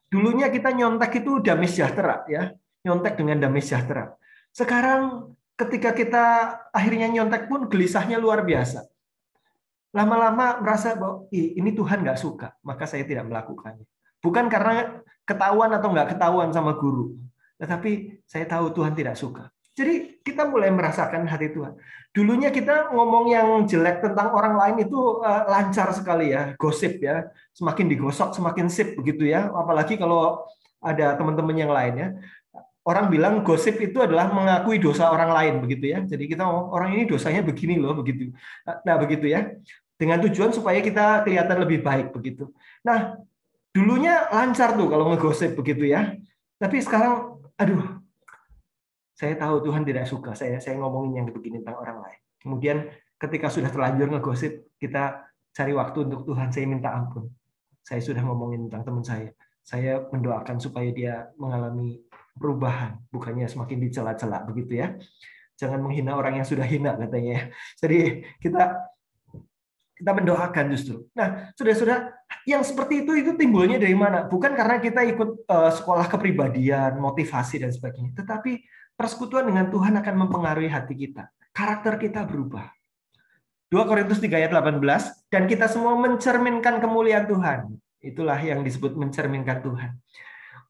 Dulunya kita nyontek itu damai sejahtera, ya, nyontek dengan damai sejahtera. Sekarang ketika kita akhirnya nyontek pun gelisahnya luar biasa. Lama-lama merasa bahwa ini Tuhan nggak suka, maka saya tidak melakukannya. Bukan karena ketahuan atau nggak ketahuan sama guru, tetapi saya tahu Tuhan tidak suka. Jadi kita mulai merasakan hati Tuhan. Dulunya kita ngomong yang jelek tentang orang lain itu lancar sekali ya, gosip ya, semakin digosok semakin sip begitu ya. Apalagi kalau ada teman-teman yang lainnya. Orang bilang gosip itu adalah mengakui dosa orang lain begitu ya. Jadi kita orang ini dosanya begini loh begitu. Nah begitu ya. Dengan tujuan supaya kita kelihatan lebih baik begitu. Nah dulunya lancar tuh kalau ngegosip begitu ya. Tapi sekarang, aduh, saya tahu Tuhan tidak suka saya ngomongin yang begini tentang orang lain. Kemudian ketika sudah terlanjur ngegosip, kita cari waktu untuk Tuhan, saya minta ampun. Saya sudah ngomongin tentang teman saya. Saya mendoakan supaya dia mengalami perubahan, bukannya semakin dicela-cela begitu ya. Jangan menghina orang yang sudah hina katanya ya. Jadi kita mendoakan justru. Nah, saudara-saudara, yang seperti itu timbulnya dari mana? Bukan karena kita ikut sekolah kepribadian, motivasi dan sebagainya, tetapi persekutuan dengan Tuhan akan mempengaruhi hati kita. Karakter kita berubah. 2 Korintus 3 ayat 18, dan kita semua mencerminkan kemuliaan Tuhan. Itulah yang disebut mencerminkan Tuhan.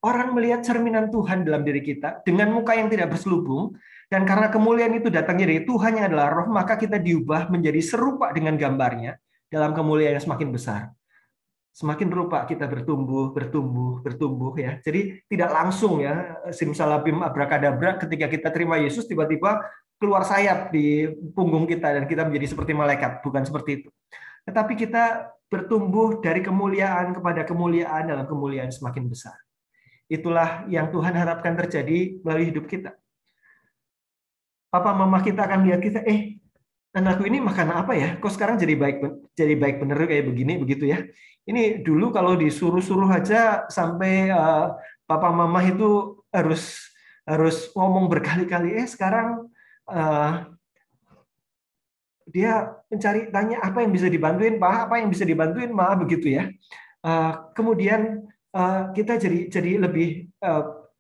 Orang melihat cerminan Tuhan dalam diri kita dengan muka yang tidak berselubung, dan karena kemuliaan itu datangnya dari Tuhan yang adalah roh, maka kita diubah menjadi serupa dengan gambarnya dalam kemuliaan yang semakin besar. Semakin rupa kita bertumbuh ya. Jadi tidak langsung ya, simsalabim abrakadabra ketika kita terima Yesus tiba-tiba keluar sayap di punggung kita dan kita menjadi seperti malaikat, bukan seperti itu. Tetapi kita bertumbuh dari kemuliaan kepada kemuliaan dalam kemuliaan semakin besar. Itulah yang Tuhan harapkan terjadi melalui hidup kita. Papa mama kita akan lihat kita, anakku ini makan apa ya? Kok sekarang jadi baik bener kayak begini begitu ya? Ini dulu kalau disuruh-suruh aja sampai papa mama itu harus ngomong berkali-kali. Sekarang dia tanya apa yang bisa dibantuin Pak, apa yang bisa dibantuin Ma, begitu ya. Kemudian kita jadi lebih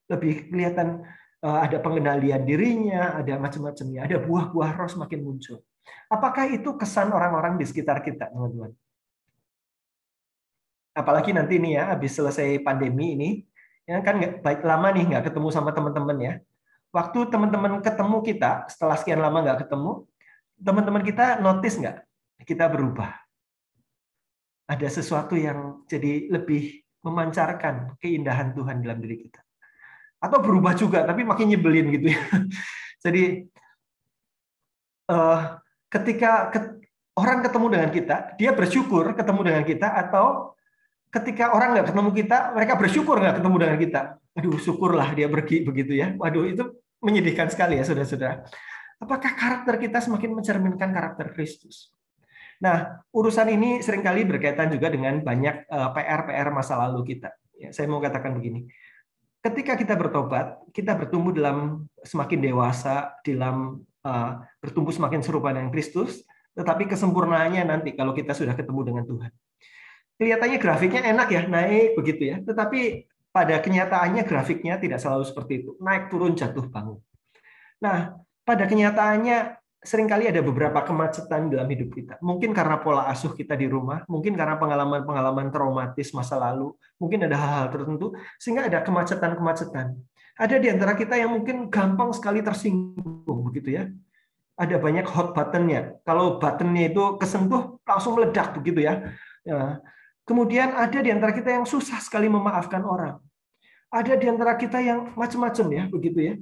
kelihatan ada pengendalian dirinya, ada macam-macamnya, ada buah-buah roh semakin muncul. Apakah itu kesan orang-orang di sekitar kita, teman-teman? Apalagi nanti nih ya, habis selesai pandemi ini, ya kan baik lama nih nggak ketemu sama teman-teman ya. Waktu teman-teman ketemu kita, setelah sekian lama nggak ketemu, teman-teman kita notice nggak kita berubah? Ada sesuatu yang jadi lebih memancarkan keindahan Tuhan dalam diri kita. Atau berubah juga, tapi makin nyebelin gitu ya. Jadi ketika orang ketemu dengan kita, dia bersyukur ketemu dengan kita, atau ketika orang nggak ketemu kita, mereka bersyukur nggak ketemu dengan kita. Aduh, syukurlah dia pergi begitu ya. Waduh, itu menyedihkan sekali ya, saudara-saudara. Apakah karakter kita semakin mencerminkan karakter Kristus? Nah, urusan ini seringkali berkaitan juga dengan banyak PR-PR masa lalu kita. Ya, saya mau katakan begini. Ketika kita bertobat, kita bertumbuh dalam semakin dewasa, dalam bertumbuh semakin serupa dengan Kristus, tetapi kesempurnaannya nanti kalau kita sudah ketemu dengan Tuhan. Kelihatannya grafiknya enak ya, naik begitu ya. Tetapi pada kenyataannya grafiknya tidak selalu seperti itu. Naik, turun, jatuh, bangun. Nah, pada kenyataannya seringkali ada beberapa kemacetan dalam hidup kita. Mungkin karena pola asuh kita di rumah, mungkin karena pengalaman-pengalaman traumatis masa lalu, mungkin ada hal-hal tertentu, sehingga ada kemacetan-kemacetan. Ada di antara kita yang mungkin gampang sekali tersinggung, begitu ya. Ada banyak hot button-nya. Kalau button-nya itu kesentuh, langsung meledak, begitu ya. Kemudian ada di antara kita yang susah sekali memaafkan orang. Ada di antara kita yang macam-macam ya, begitu ya.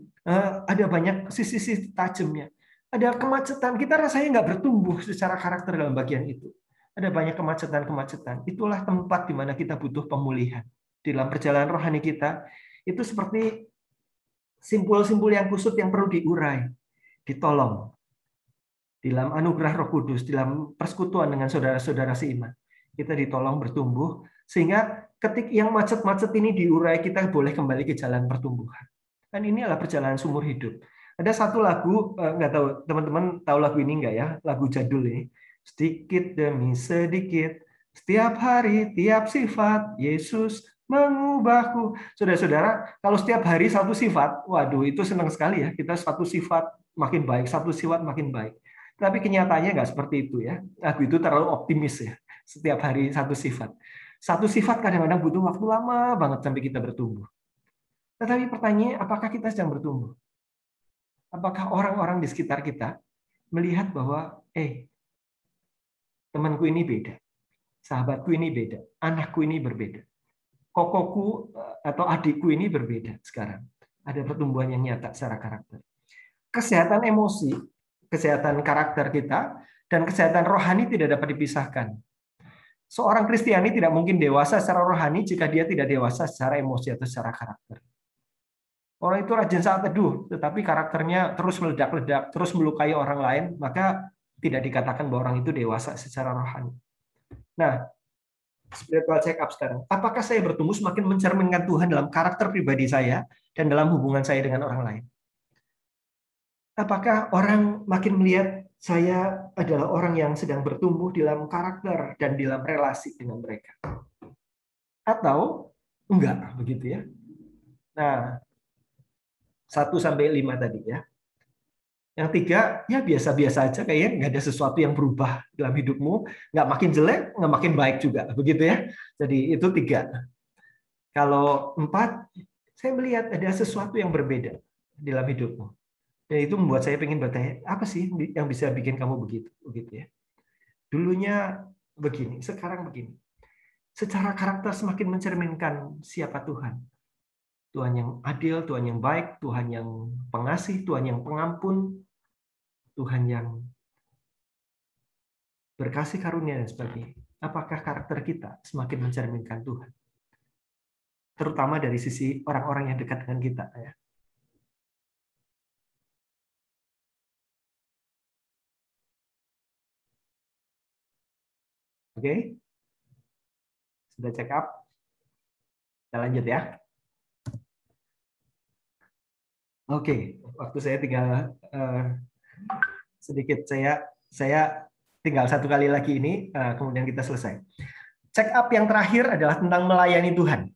Ada banyak sisi-sisi tajamnya. Ada kemacetan, kita rasanya nggak bertumbuh secara karakter dalam bagian itu. Ada banyak kemacetan-kemacetan. Itulah tempat di mana kita butuh pemulihan. Di dalam perjalanan rohani kita, itu seperti simpul-simpul yang kusut yang perlu diurai, ditolong. Di dalam anugerah Roh Kudus, di dalam persekutuan dengan saudara-saudara seiman, kita ditolong bertumbuh, sehingga ketika yang macet-macet ini diurai, kita boleh kembali ke jalan pertumbuhan. Dan ini adalah perjalanan seumur hidup. Ada satu lagu, nggak tahu teman-teman tahu lagu ini nggak ya? Lagu jadul ini. Sedikit demi sedikit, setiap hari, tiap sifat, Yesus mengubahku. Saudara-saudara, kalau setiap hari satu sifat, waduh itu senang sekali ya. Kita satu sifat makin baik, satu sifat makin baik. Tapi kenyataannya nggak seperti itu ya. Lagu itu terlalu optimis ya. Setiap hari satu sifat. Satu sifat kadang-kadang butuh waktu lama banget sampai kita bertumbuh. Tetapi pertanyaannya, apakah kita sedang bertumbuh? Apakah orang-orang di sekitar kita melihat bahwa, temanku ini beda, sahabatku ini beda, anakku ini berbeda, kokoku atau adikku ini berbeda sekarang. Ada pertumbuhan yang nyata secara karakter. Kesehatan emosi, kesehatan karakter kita, dan kesehatan rohani tidak dapat dipisahkan. Seorang Kristiani tidak mungkin dewasa secara rohani jika dia tidak dewasa secara emosi atau secara karakter. Orang itu rajin saat teduh, tetapi karakternya terus meledak-ledak, terus melukai orang lain, maka tidak dikatakan bahwa orang itu dewasa secara rohani. Nah, spiritual check up sekarang. Apakah saya bertumbuh semakin mencerminkan Tuhan dalam karakter pribadi saya dan dalam hubungan saya dengan orang lain? Apakah orang makin melihat saya adalah orang yang sedang bertumbuh dalam karakter dan dalam relasi dengan mereka? Atau enggak begitu ya? Nah, 1 sampai 5 tadi ya. Yang 3, ya biasa-biasa aja, kayaknya nggak ada sesuatu yang berubah dalam hidupmu, nggak makin jelek, nggak makin baik juga, begitu ya. Jadi itu 3. Kalau 4, saya melihat ada sesuatu yang berbeda dalam hidupmu. Dan itu membuat saya ingin bertanya, apa sih yang bisa bikin kamu begitu, begitu ya? Dulunya begini, sekarang begini. Secara karakter semakin mencerminkan siapa Tuhan. Tuhan yang adil, Tuhan yang baik, Tuhan yang pengasih, Tuhan yang pengampun, Tuhan yang berkasih karunia dan sebagainya. Apakah karakter kita semakin mencerminkan Tuhan? Terutama dari sisi orang-orang yang dekat dengan kita. Ya. Oke? Sudah check up? Kita lanjut ya. Oke, waktu saya tinggal sedikit. Saya tinggal 1 kali lagi ini, kemudian kita selesai. Check up yang terakhir adalah tentang melayani Tuhan.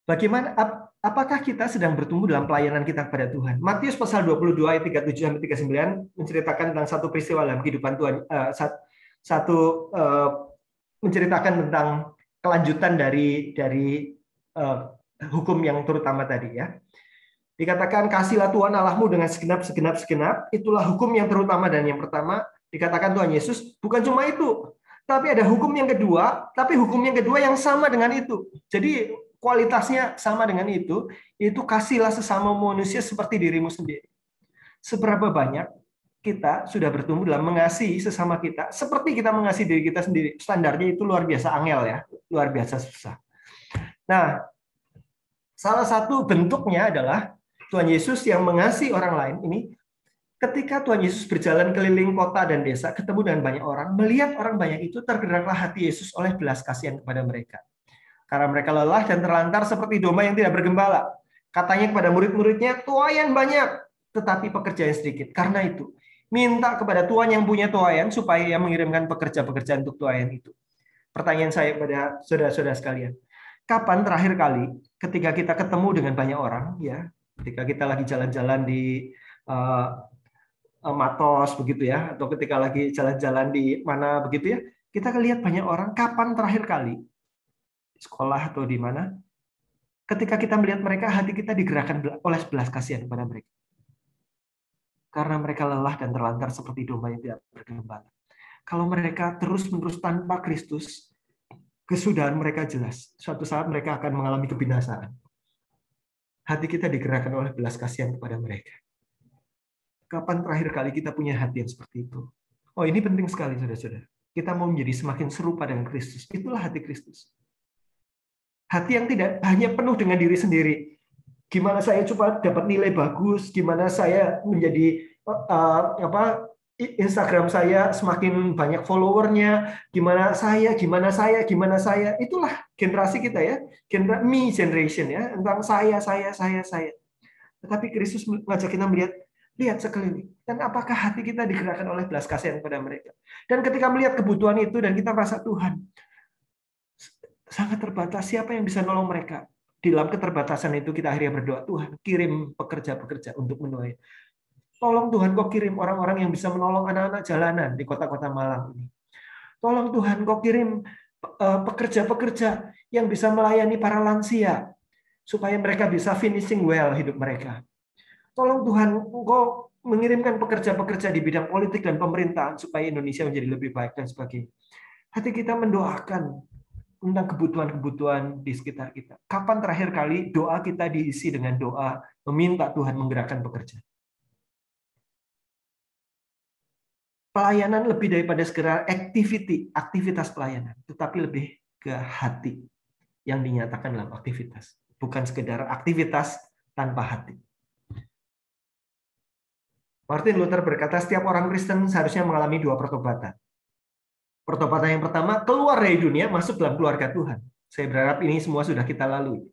Bagaimana, apakah kita sedang bertumbuh dalam pelayanan kita kepada Tuhan? Matius pasal 22 ayat 37 sampai 39 menceritakan tentang satu peristiwa dalam kehidupan Tuhan, menceritakan tentang kelanjutan dari hukum yang terutama tadi ya. Dikatakan kasihlah Tuhan Allahmu dengan segenap, itulah hukum yang terutama dan yang pertama. Dikatakan Tuhan Yesus, bukan cuma itu, tapi ada hukum yang kedua, tapi hukum yang kedua yang sama dengan itu. Jadi kualitasnya sama dengan itu kasihlah sesama manusia seperti dirimu sendiri. Seberapa banyak kita sudah bertumbuh dalam mengasihi sesama kita seperti kita mengasihi diri kita sendiri. Standarnya itu luar biasa angel ya, luar biasa susah. Nah, salah satu bentuknya adalah Tuhan Yesus yang mengasihi orang lain ini. Ketika Tuhan Yesus berjalan keliling kota dan desa, ketemu dengan banyak orang, melihat orang banyak itu, tergeraklah hati Yesus oleh belas kasihan kepada mereka. Karena mereka lelah dan terlantar seperti domba yang tidak bergembala. Katanya kepada murid-muridnya, tuaian banyak, tetapi pekerjaan sedikit. Karena itu, minta kepada Tuhan yang punya tuaian, supaya ia mengirimkan pekerja-pekerja untuk tuaian itu. Pertanyaan saya kepada saudara-saudara sekalian, kapan terakhir kali ketika kita ketemu dengan banyak orang, ya, ketika kita lagi jalan-jalan di Matos begitu ya, atau ketika lagi jalan-jalan di mana begitu ya, kita lihat banyak orang, kapan terakhir kali sekolah atau di mana, ketika kita melihat mereka, hati kita digerakkan oleh belas kasihan kepada mereka. Karena mereka lelah dan terlantar seperti domba yang tidak bergembala. Kalau mereka terus-menerus tanpa Kristus, kesudahan mereka jelas. Suatu saat mereka akan mengalami kebinasaan. Hati kita digerakkan oleh belas kasihan kepada mereka. Kapan terakhir kali kita punya hati yang seperti itu? Oh, ini penting sekali, saudara-saudara. Kita mau menjadi semakin serupa dengan Kristus. Itulah hati Kristus. Hati yang tidak hanya penuh dengan diri sendiri. Gimana saya coba dapat nilai bagus, gimana saya menjadi Instagram saya semakin banyak followernya, gimana saya. Itulah generasi kita ya, me generation ya, tentang saya. Tetapi Kristus mengajak kita melihat, lihat sekeliling. Dan apakah hati kita digerakkan oleh belas kasihan kepada mereka? Dan ketika melihat kebutuhan itu dan kita merasa Tuhan sangat terbatas, siapa yang bisa nolong mereka? Di dalam keterbatasan itu kita akhirnya berdoa, Tuhan kirim pekerja-pekerja untuk menuai. Tolong Tuhan kau kirim orang-orang yang bisa menolong anak-anak jalanan di kota-kota Malang ini. Tolong Tuhan kau kirim pekerja-pekerja yang bisa melayani para lansia supaya mereka bisa finishing well hidup mereka. Tolong Tuhan kau mengirimkan pekerja-pekerja di bidang politik dan pemerintahan supaya Indonesia menjadi lebih baik dan sebagainya. Hati kita mendoakan tentang kebutuhan-kebutuhan di sekitar kita. Kapan terakhir kali doa kita diisi dengan doa meminta Tuhan menggerakkan pekerja? Pelayanan lebih daripada sekedar aktivitas pelayanan, tetapi lebih ke hati yang dinyatakan dalam aktivitas, bukan sekedar aktivitas tanpa hati. Martin Luther berkata, setiap orang Kristen seharusnya mengalami 2 pertobatan. Pertobatan yang pertama, keluar dari dunia, masuk dalam keluarga Tuhan. Saya berharap ini semua sudah kita lalui.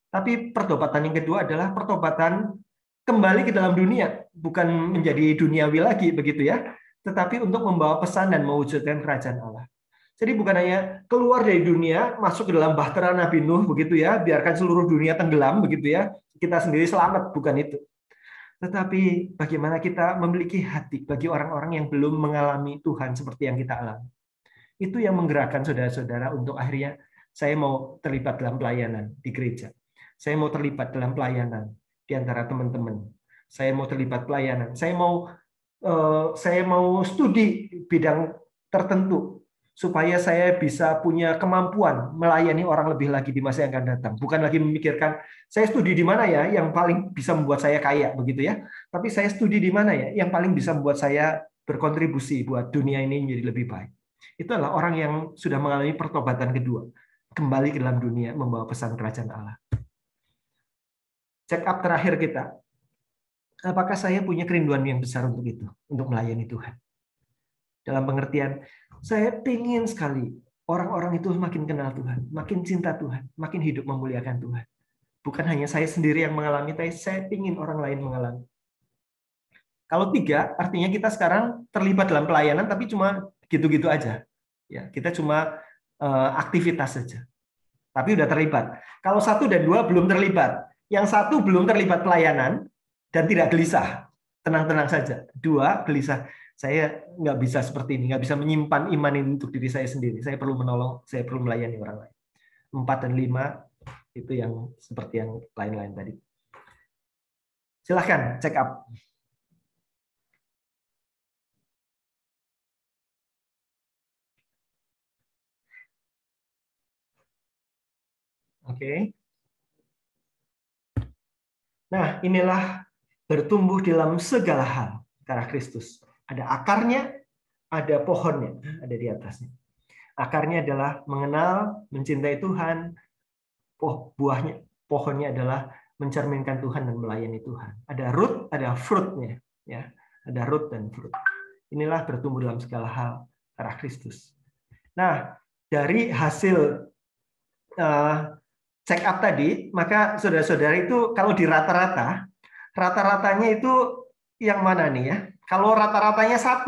Tapi pertobatan yang kedua adalah pertobatan kembali ke dalam dunia, bukan menjadi duniawi lagi begitu ya, tetapi untuk membawa pesan dan mewujudkan kerajaan Allah. Jadi bukan hanya keluar dari dunia, masuk ke dalam bahtera Nabi Nuh begitu ya, biarkan seluruh dunia tenggelam begitu ya, kita sendiri selamat, bukan itu. Tetapi bagaimana kita memiliki hati bagi orang-orang yang belum mengalami Tuhan seperti yang kita alami. Itu yang menggerakkan saudara-saudara untuk akhirnya saya mau terlibat dalam pelayanan di gereja. Saya mau terlibat dalam pelayanan di antara teman-teman. Saya mau terlibat pelayanan. Saya mau studi bidang tertentu supaya saya bisa punya kemampuan melayani orang lebih lagi di masa yang akan datang. Bukan lagi memikirkan saya studi di mana ya yang paling bisa membuat saya kaya begitu ya. Tapi saya studi di mana ya yang paling bisa membuat saya berkontribusi buat dunia ini menjadi lebih baik. Itu adalah orang yang sudah mengalami pertobatan kedua, kembali ke dalam dunia membawa pesan kerajaan Allah. Check up terakhir kita. Apakah saya punya kerinduan yang besar untuk itu, untuk melayani Tuhan? Dalam pengertian, saya ingin sekali orang-orang itu makin kenal Tuhan, makin cinta Tuhan, makin hidup memuliakan Tuhan. Bukan hanya saya sendiri yang mengalami, tapi saya ingin orang lain mengalami. Kalau 3, artinya kita sekarang terlibat dalam pelayanan, tapi cuma gitu-gitu aja. Ya, kita cuma aktivitas saja. Tapi udah terlibat. Kalau 1 dan 2 belum terlibat. Yang 1 belum terlibat pelayanan dan tidak gelisah. Tenang-tenang saja. 2 gelisah. Saya nggak bisa seperti ini, nggak bisa menyimpan iman ini untuk diri saya sendiri. Saya perlu menolong, saya perlu melayani orang lain. 4 dan 5 itu yang seperti yang lain-lain tadi. Silahkan check up. Oke. Nah, inilah bertumbuh dalam segala hal karena Kristus. Ada akarnya, ada pohonnya, ada di atasnya. Akarnya adalah mengenal, mencintai Tuhan. Buahnya, pohonnya adalah mencerminkan Tuhan dan melayani Tuhan. Ada root, ada fruitnya, ya. Ada root dan fruit. Inilah bertumbuh dalam segala hal karena Kristus. Nah, dari hasil check up tadi, maka saudara-saudara itu kalau di rata-ratanya itu yang mana nih ya? Kalau rata-ratanya 1,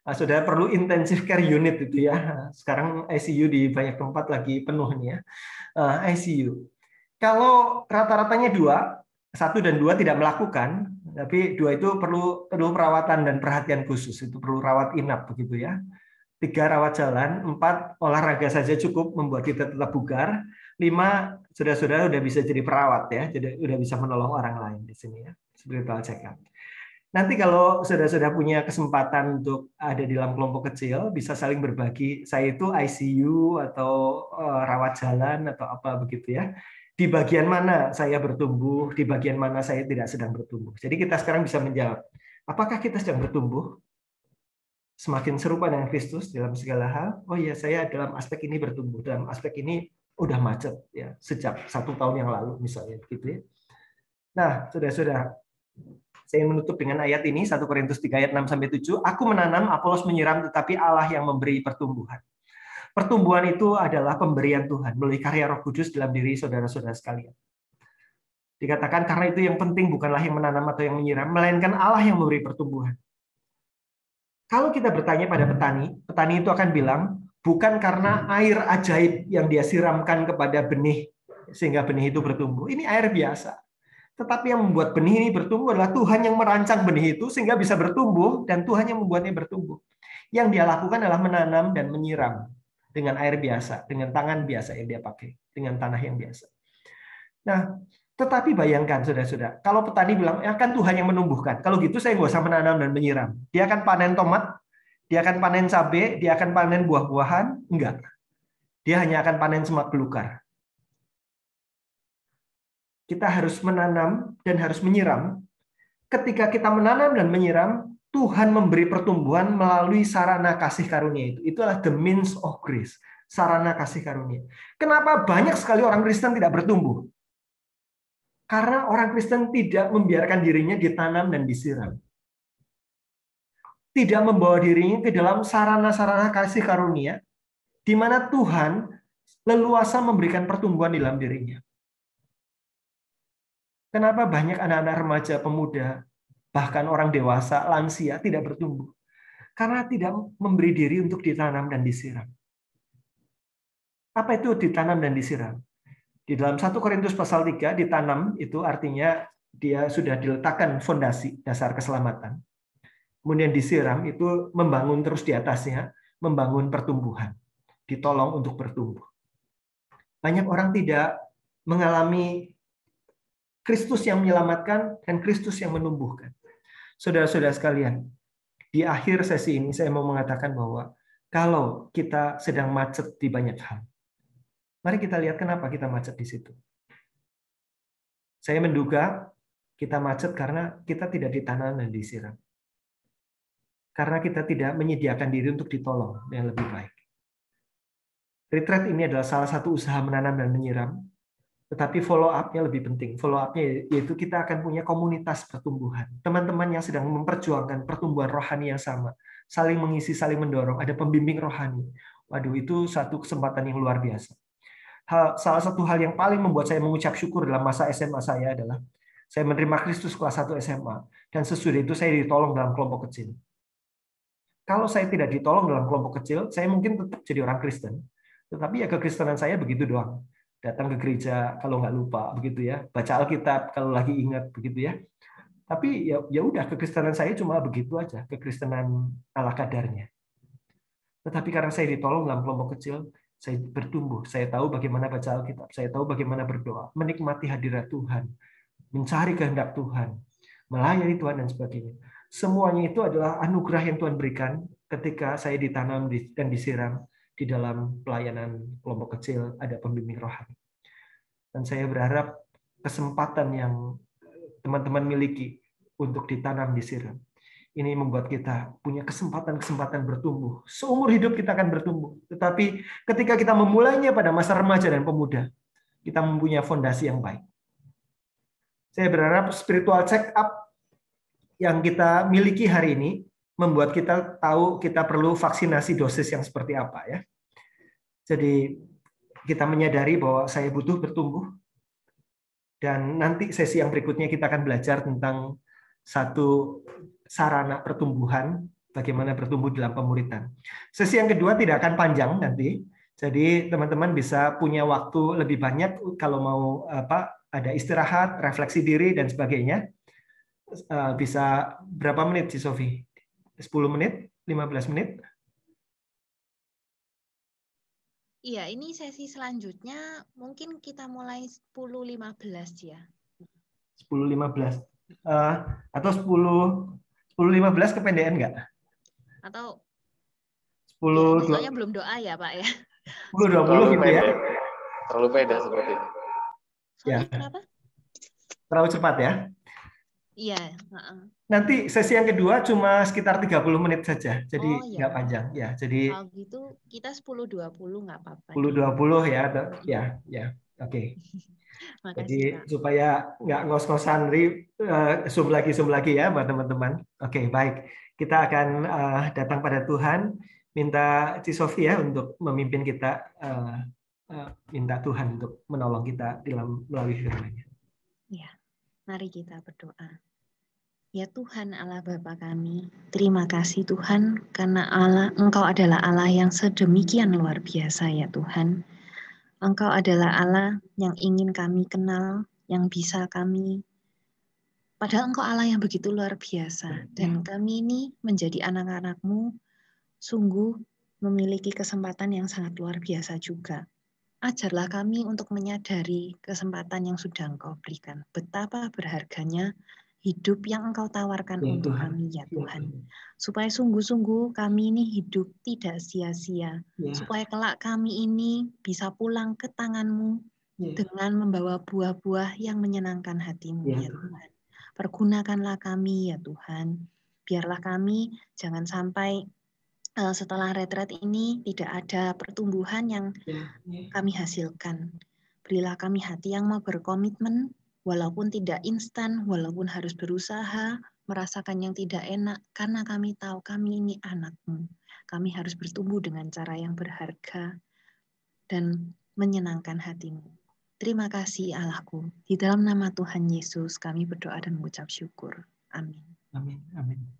nah, saudara perlu intensive care unit itu ya. Sekarang ICU di banyak tempat lagi penuh nih ya. ICU. Kalau rata-ratanya 2, 1 dan 2 tidak melakukan, tapi 2 itu perlu perawatan dan perhatian khusus. Itu perlu rawat inap begitu ya. 3 rawat jalan, 4 olahraga saja cukup membuat kita tetap bugar. 5 saudara-saudara udah bisa jadi perawat ya, jadi udah bisa menolong orang lain di sini ya. Spiritual check up. Nanti kalau saudara-saudara punya kesempatan untuk ada di dalam kelompok kecil, bisa saling berbagi. Saya itu ICU atau rawat jalan atau apa begitu ya. Di bagian mana saya bertumbuh, di bagian mana saya tidak sedang bertumbuh. Jadi kita sekarang bisa menjawab, apakah kita sedang bertumbuh? Semakin serupa dengan Kristus dalam segala hal. Oh iya, saya dalam aspek ini bertumbuh, dalam aspek ini udah macet ya sejak 1 tahun yang lalu misalnya begitu ya. Nah, saudara-saudara, saya menutup dengan ayat ini 1 Korintus 3 ayat 6 sampai 7. Aku menanam, Apolos menyiram, tetapi Allah yang memberi pertumbuhan. Pertumbuhan itu adalah pemberian Tuhan melalui karya Roh Kudus dalam diri saudara-saudara sekalian. Dikatakan karena itu yang penting bukanlah yang menanam atau yang menyiram, melainkan Allah yang memberi pertumbuhan. Kalau kita bertanya pada petani, petani itu akan bilang, bukan karena air ajaib yang dia siramkan kepada benih, sehingga benih itu bertumbuh. Ini air biasa. Tetapi yang membuat benih ini bertumbuh adalah Tuhan yang merancang benih itu sehingga bisa bertumbuh, dan Tuhan yang membuatnya bertumbuh. Yang dia lakukan adalah menanam dan menyiram dengan air biasa, dengan tangan biasa yang dia pakai, dengan tanah yang biasa. Nah, tetapi bayangkan, saudara-saudara, kalau petani bilang, ya kan Tuhan yang menumbuhkan. Kalau gitu saya nggak usah menanam dan menyiram. Dia akan panen tomat, dia akan panen cabai, dia akan panen buah-buahan. Enggak. Dia hanya akan panen semak belukar. Kita harus menanam dan harus menyiram. Ketika kita menanam dan menyiram, Tuhan memberi pertumbuhan melalui sarana kasih karunia itu. Itulah the means of grace. Sarana kasih karunia. Kenapa banyak sekali orang Kristen tidak bertumbuh? Karena orang Kristen tidak membiarkan dirinya ditanam dan disiram. Tidak membawa dirinya ke dalam sarana-sarana kasih karunia, di mana Tuhan leluasa memberikan pertumbuhan di dalam dirinya. Kenapa banyak anak-anak remaja, pemuda, bahkan orang dewasa, lansia tidak bertumbuh? Karena tidak memberi diri untuk ditanam dan disiram. Apa itu ditanam dan disiram? Di dalam 1 Korintus pasal 3, ditanam itu artinya dia sudah diletakkan fondasi dasar keselamatan. Kemudian disiram itu membangun terus di atasnya, membangun pertumbuhan. Ditolong untuk bertumbuh. Banyak orang tidak mengalami Kristus yang menyelamatkan dan Kristus yang menumbuhkan. Saudara-saudara sekalian, di akhir sesi ini saya mau mengatakan bahwa kalau kita sedang macet di banyak hal, mari kita lihat kenapa kita macet di situ. Saya menduga kita macet karena kita tidak ditanam dan disiram. Karena kita tidak menyediakan diri untuk ditolong yang lebih baik. Retreat ini adalah salah satu usaha menanam dan menyiram, tetapi follow up-nya lebih penting. Follow up-nya yaitu kita akan punya komunitas pertumbuhan. Teman-teman yang sedang memperjuangkan pertumbuhan rohani yang sama, saling mengisi, saling mendorong, ada pembimbing rohani. Waduh, itu satu kesempatan yang luar biasa. Salah satu hal yang paling membuat saya mengucap syukur dalam masa SMA saya adalah saya menerima Kristus kelas 1 SMA, dan sesudah itu saya ditolong dalam kelompok kecil. Kalau saya tidak ditolong dalam kelompok kecil, saya mungkin tetap jadi orang Kristen. Tetapi ya kekristenan saya begitu doang. Datang ke gereja kalau nggak lupa, begitu ya. Baca Alkitab kalau lagi ingat, begitu ya. Tapi ya udah, kekristenan saya cuma begitu aja, kekristenan ala kadarnya. Tetapi karena saya ditolong dalam kelompok kecil, saya bertumbuh. Saya tahu bagaimana baca Alkitab, saya tahu bagaimana berdoa, menikmati hadirat Tuhan, mencari kehendak Tuhan, melayani Tuhan dan sebagainya. Semuanya itu adalah anugerah yang Tuhan berikan ketika saya ditanam dan disiram di dalam pelayanan kelompok kecil, ada pembimbing rohani. Dan saya berharap kesempatan yang teman-teman miliki untuk ditanam, disiram, ini membuat kita punya kesempatan-kesempatan bertumbuh. Seumur hidup kita akan bertumbuh. Tetapi ketika kita memulainya pada masa remaja dan pemuda, kita mempunyai fondasi yang baik. Saya berharap spiritual check up yang kita miliki hari ini membuat kita tahu kita perlu vaksinasi dosis yang seperti apa ya. Jadi kita menyadari bahwa saya butuh bertumbuh, dan nanti sesi yang berikutnya kita akan belajar tentang satu sarana pertumbuhan, bagaimana bertumbuh dalam pemuritan. Sesi yang kedua tidak akan panjang nanti, jadi teman-teman bisa punya waktu lebih banyak kalau mau ada istirahat, refleksi diri dan sebagainya. Bisa berapa menit sih Sofi? 10 menit? 15 menit? Iya, ini sesi selanjutnya mungkin kita mulai 10.15 ya. 10.15. Atau 10.15 kependean nggak? Atau 10, ya ini soalnya belum doa ya Pak ya. 10-20 gitu ya. Terlalu pendek seperti itu. Sorry, Ya. kenapa? Terlalu cepat ya. Iya. Nanti sesi yang kedua cuma sekitar 30 menit saja, jadi nggak ya. panjang ya. Jadi kalau gitu kita 10-20 nggak apa-apa. 10-20 ya, oke. Jadi Makasih, Pak. supaya nggak ngos-ngosan zoom lagi ya buat teman-teman. Oke, baik. Kita akan datang pada Tuhan, minta Ci Sofi ya untuk memimpin kita, minta Tuhan untuk menolong kita melalui firman-Nya. Ya, mari kita berdoa. Ya Tuhan Allah Bapa kami, terima kasih Tuhan karena Engkau adalah Allah yang sedemikian luar biasa ya Tuhan. Engkau adalah Allah yang ingin kami kenal, yang bisa kami. Padahal Engkau Allah yang begitu luar biasa. Dan kami ini menjadi anak-anak-Mu sungguh memiliki kesempatan yang sangat luar biasa juga. Ajarlah kami untuk menyadari kesempatan yang sudah Engkau berikan. Betapa berharganya hidup yang Engkau tawarkan untuk kami ya Tuhan. Supaya sungguh-sungguh kami ini hidup tidak sia-sia. Supaya kelak kami ini bisa pulang ke tangan-Mu dengan membawa buah-buah yang menyenangkan hati-Mu ya Tuhan. Pergunakanlah kami ya Tuhan. Biarlah kami jangan sampai setelah retret ini tidak ada pertumbuhan yang kami hasilkan. Berilah kami hati yang mau berkomitmen, walaupun tidak instan, walaupun harus berusaha, merasakan yang tidak enak, karena kami tahu kami ini anak-Mu. Kami harus bertumbuh dengan cara yang berharga dan menyenangkan hati-Mu. Terima kasih Allahku. Di dalam nama Tuhan Yesus kami berdoa dan mengucap syukur. Amin. Amin. Amin.